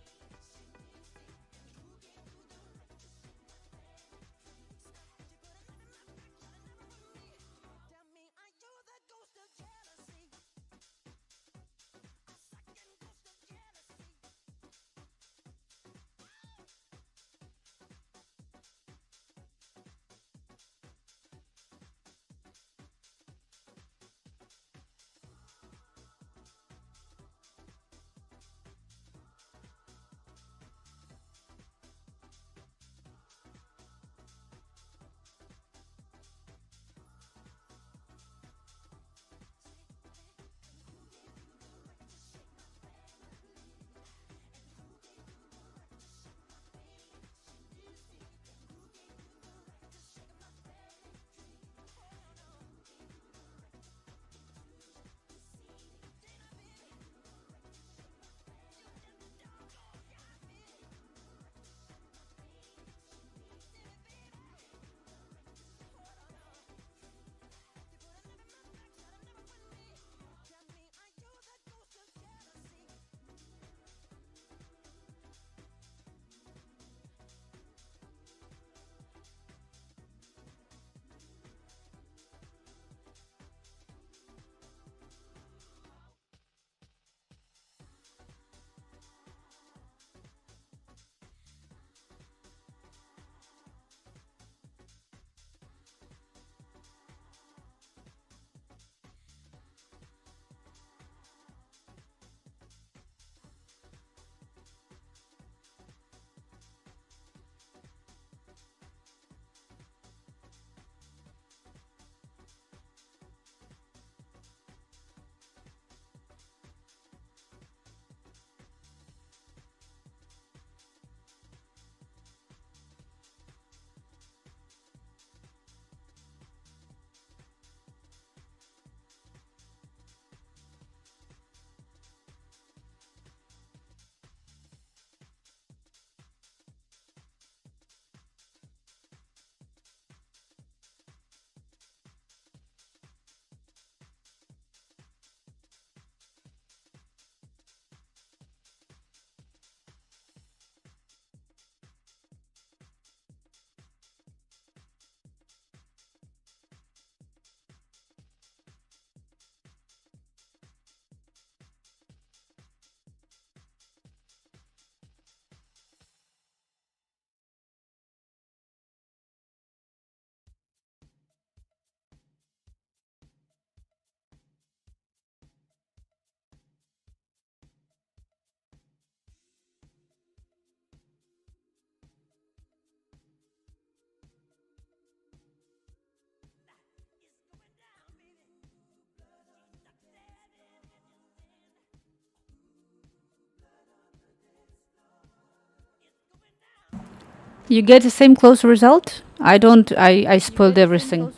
You get the same close result? I don't. I spoiled everything.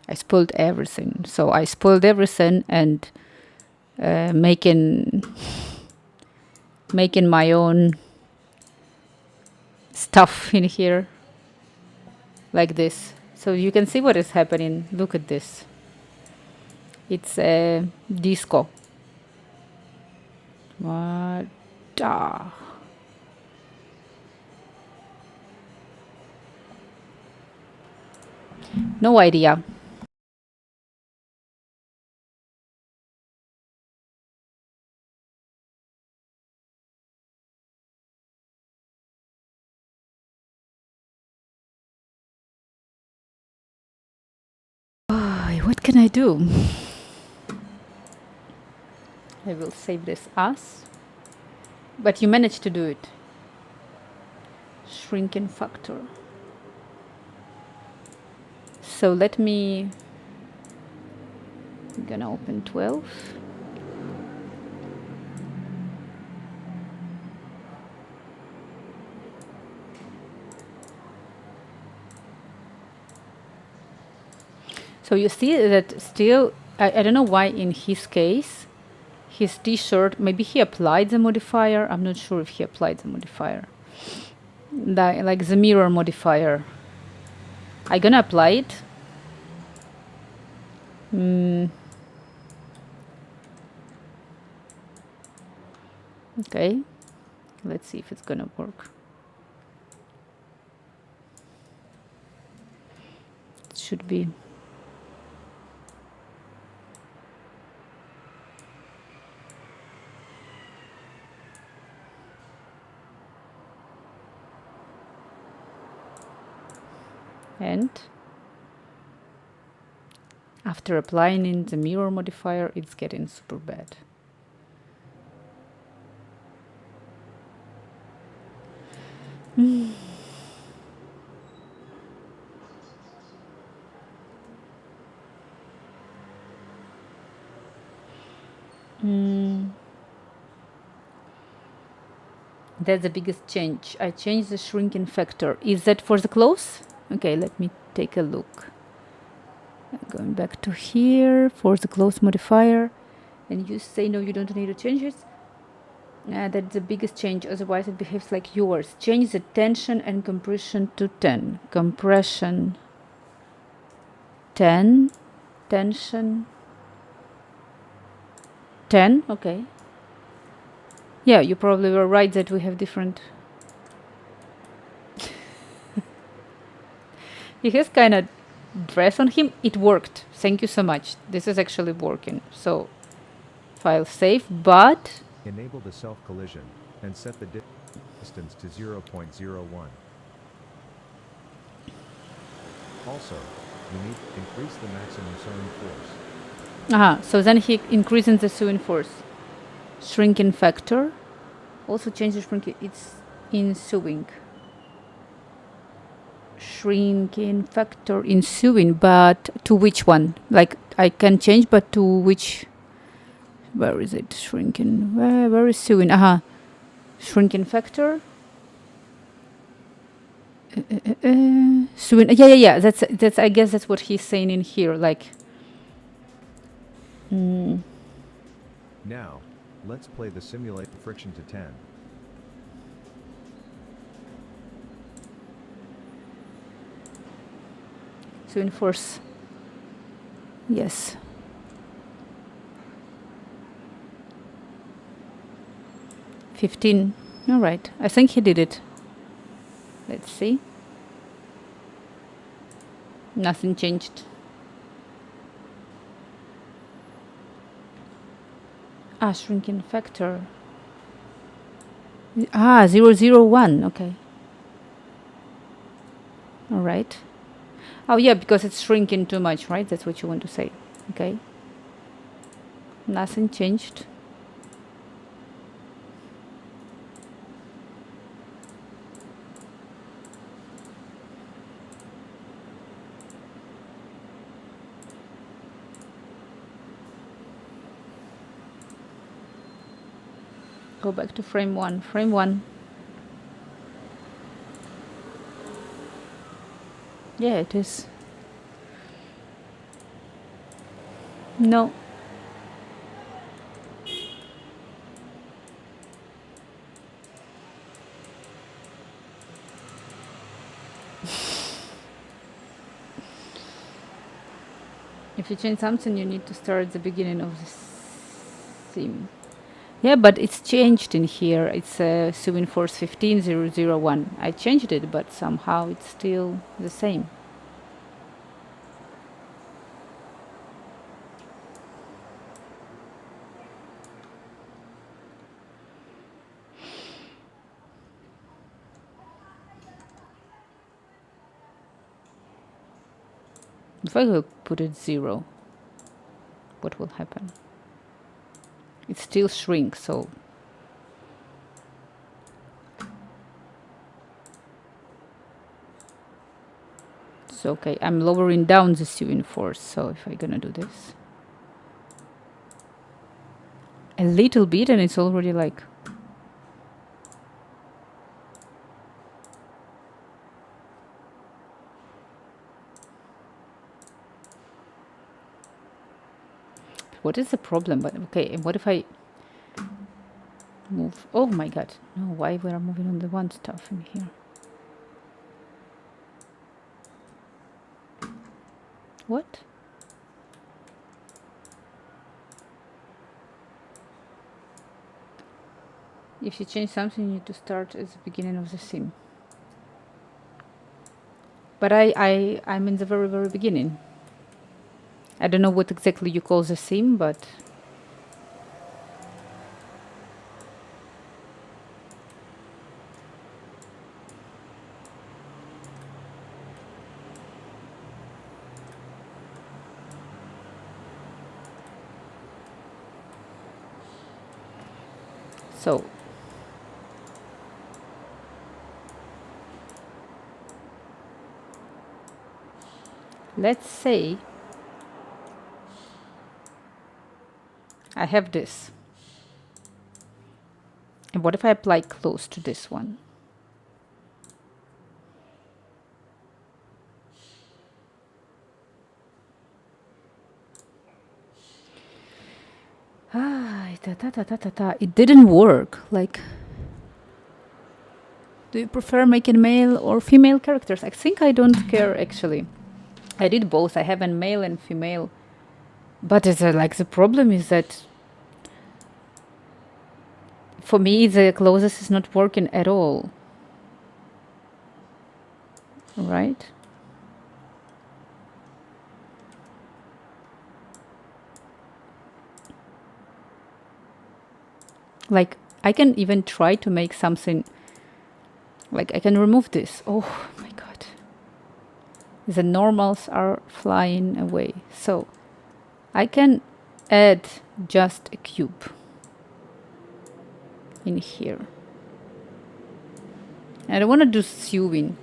I spoiled everything. So I spoiled everything and making my own stuff in here like this. So you can see what is happening. Look at this. It's a disco. What? Ah. No idea. What can I do? I will save this as. But you managed to do it. Shrinking factor. So let me. I'm gonna open 12. So you see that still, I don't know why in his case, his t-shirt, maybe he applied the modifier. I'm not sure if he applied the modifier. Like the mirror modifier. I'm gonna apply it. Okay. Let's see if it's gonna work. It should be. And after applying in the mirror modifier, it's getting super bad. That's the biggest change. I changed the shrinking factor. Is that for the close? Okay, let me take a look. Going back to here for the close modifier. And you say no, you don't need to change it. That's the biggest change, otherwise it behaves like yours. Change the tension and compression to 10. Compression 10. Tension 10. Okay. Yeah, you probably were right that we have different. He has kind of dress on him. It worked. Thank you so much. This is actually working. So, file save, but Enable the self-collision, and set the distance to 0.01. Also, you need to increase the maximum sewing force. so then he increases the sewing force. Shrinking factor. Also change the shrinking. It's in sewing. Shrinking factor in sewing, but to which one? Like I can change, but to which? Where is it? Shrinking. Where is sewing? Shrinking factor. Sewing. Yeah. That's. I guess that's what he's saying in here. Like. Now, let's play the simulate friction to 10. Sewing force. Yes. $15. All right. I think he did it. Let's see. Nothing changed. Shrinking factor. 001. Okay. All right. Oh, yeah, because it's shrinking too much, right? That's what you want to say. Okay. Nothing changed. Go back to frame 1. Frame 1. Yeah, it is. No. If you change something, you need to start at the beginning of the sim. Yeah, but it's changed in here. It's Sewing Force 15001. I changed it, but somehow it's still the same. If I will put it 0, what will happen? It still shrinks, so it's okay. I'm lowering down the sewing force, so if I'm gonna do this a little bit, and it's already like what is the problem? But okay, and what if I move? Oh my god, no, why we are moving on the one stuff in here? What? If you change something, you need to start at the beginning of the sim. But I'm in the very, very beginning. I don't know what exactly you call the sim, but so let's say I have this. And what if I apply close to this one? It didn't work. Like, do you prefer making male or female characters? I think I don't care actually. I did both. I have a male and female. But it's like the problem is that for me the closest is not working at all. Right? Like, I can even try to make something. Like, I can remove this. Oh my god. The normals are flying away. So, I can add just a cube in here. And I want to do sewing.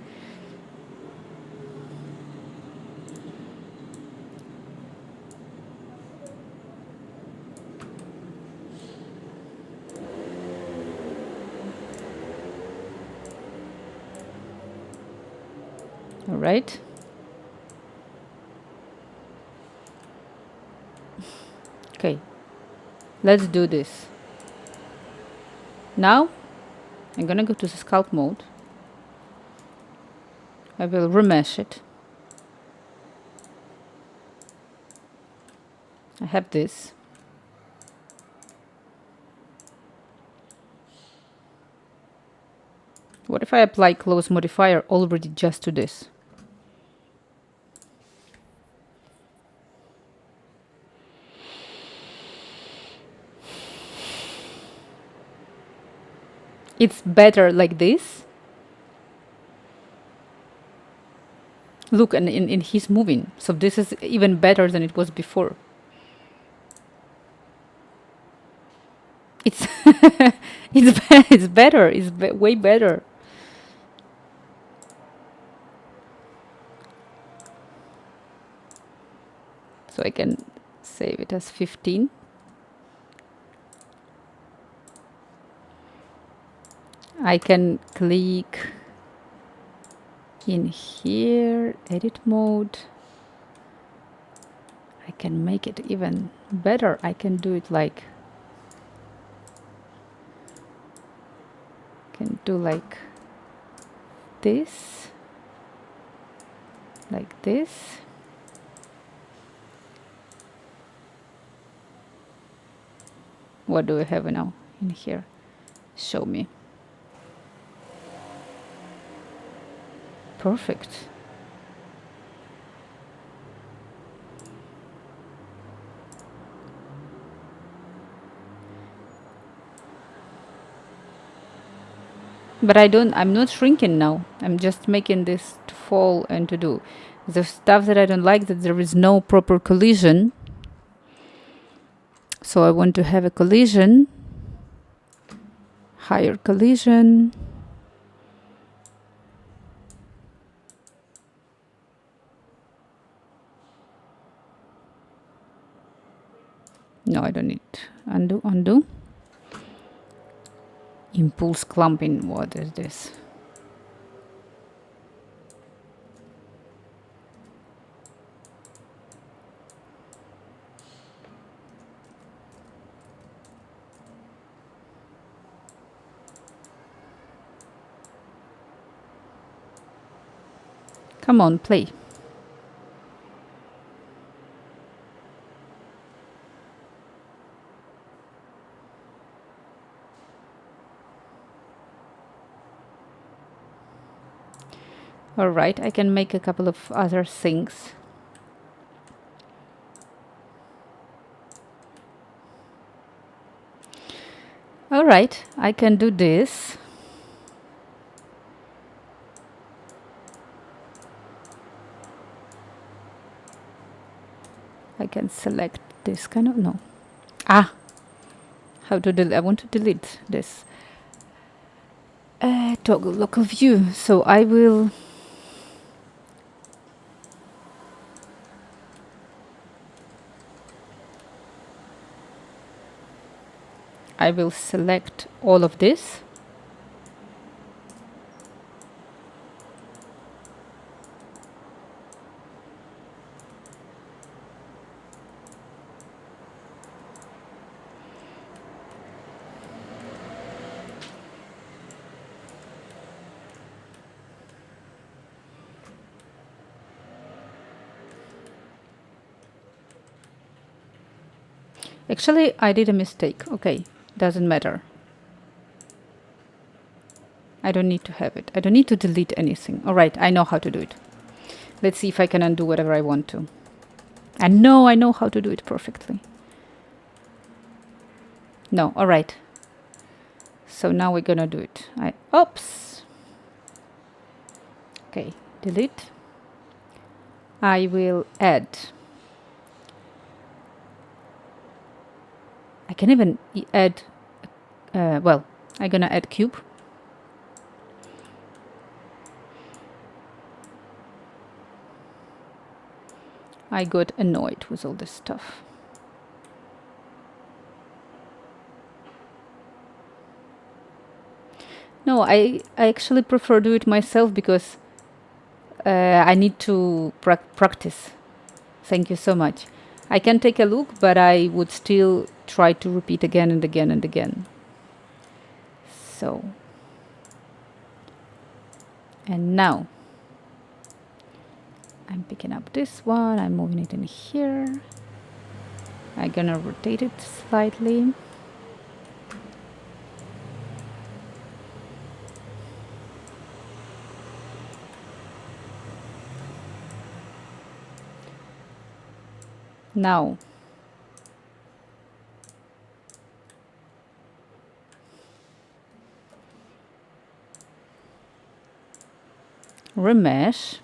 All right. Okay. Let's do this. Now, I'm gonna go to the sculpt mode. I will remesh it. I have this. What if I apply close modifier already just to this? It's better like this. Look, and in he's moving. So this is even better than it was before. It's it's better. It's way better. So I can save it as 15. I can click In here, edit mode. I can make it even better. I can do it like, can do like this, like this. What do we have now in here? Show me. Perfect. But I'm not shrinking now. I'm just making this to fall and to do. The stuff that I don't like, that there is no proper collision. So I want to have a collision. Higher collision. No, I don't need undo, undo. Impulse clumping, what is this? Come on, play. All right, I can make a couple of other things. All right, I can do this. I can select this kind of, no. Ah, how to delete, I want to delete this. Toggle local view, so I will select all of this. Actually, I did a mistake. Okay, doesn't matter. I don't need to have it. I don't need to delete anything. All right, I know how to do it. Let's see if I can undo whatever I want to. And no, I know how to do it perfectly. No, all right. So now we're gonna do it. Oops. Okay, delete. I will add. I can even add, well, I'm gonna add cube. I got annoyed with all this stuff. No, I actually prefer do it myself because I need to practice. Thank you so much. I can take a look, but I would still try to repeat again and again and again. So, and now I'm picking up this one, I'm moving it in here. I'm gonna rotate it slightly. Now, remesh.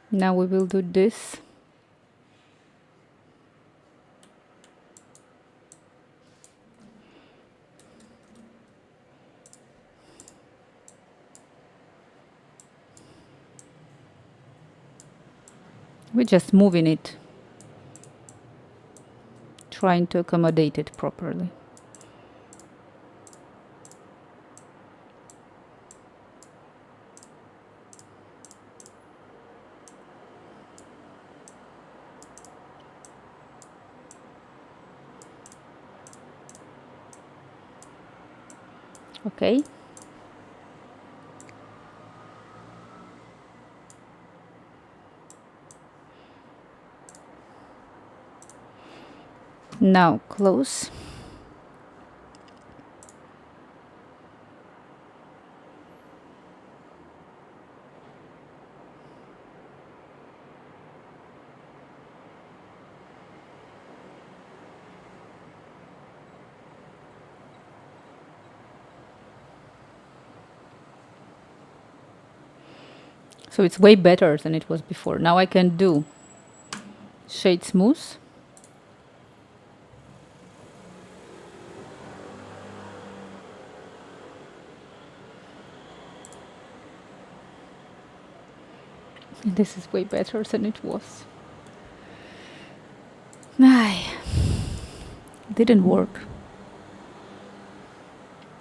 Now we will do this. We're just moving it, trying to accommodate it properly. Okay. Now close. So it's way better than it was before. Now I can do shade smooth. This is way better than it was. Ay, didn't work.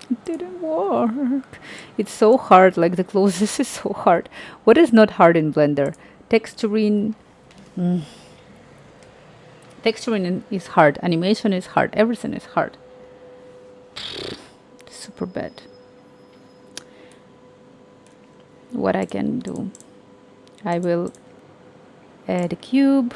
It didn't work. It's so hard, like the closest is so hard. What is not hard in Blender? Texturing. Texturing is hard. Animation is hard. Everything is hard. Super bad. What I can do? I will add a cube.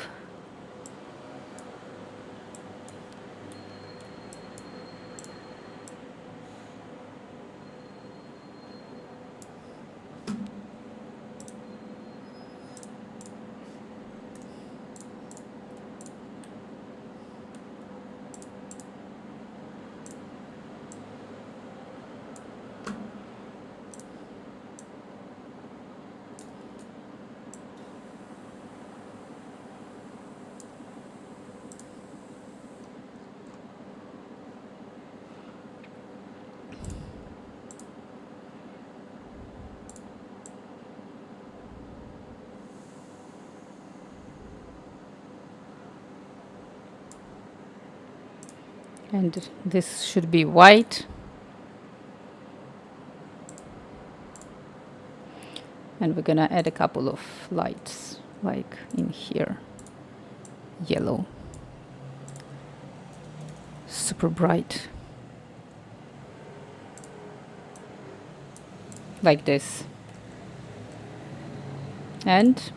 And this should be white. And we're gonna add a couple of lights, like in here. Yellow. Super bright. Like this. And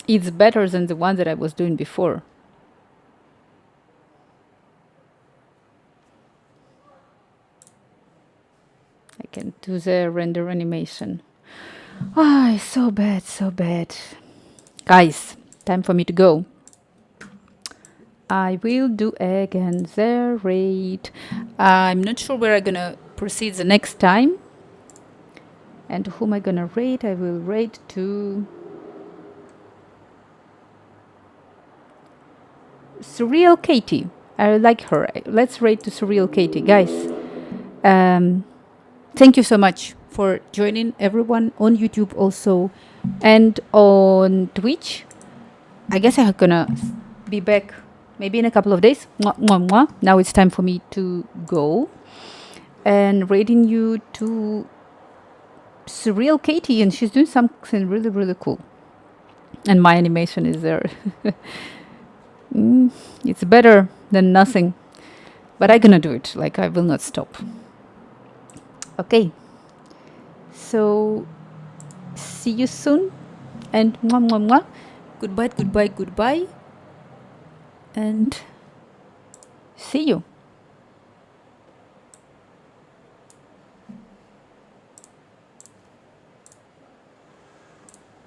it's better than the one that I was doing before. I can do the render animation. Ah, it's so bad, so bad. Guys, time for me to go. I will do again the rate. I'm not sure where I'm gonna proceed the next time. And who am I gonna rate? I will rate to Surreal Katie. I like her. Let's rate to Surreal Katie. Guys, thank you so much for joining, everyone on YouTube also and on Twitch. I guess I'm gonna be back maybe in a couple of days. Mwah, mwah, mwah. Now it's time for me to go. And rating you to Surreal Katie, and she's doing something really, really cool. And my animation is there. It's better than nothing. But I'm gonna do it. Like, I will not stop. Okay. So, see you soon. And mwah, mwah, mwah. Goodbye, goodbye, goodbye. And see you.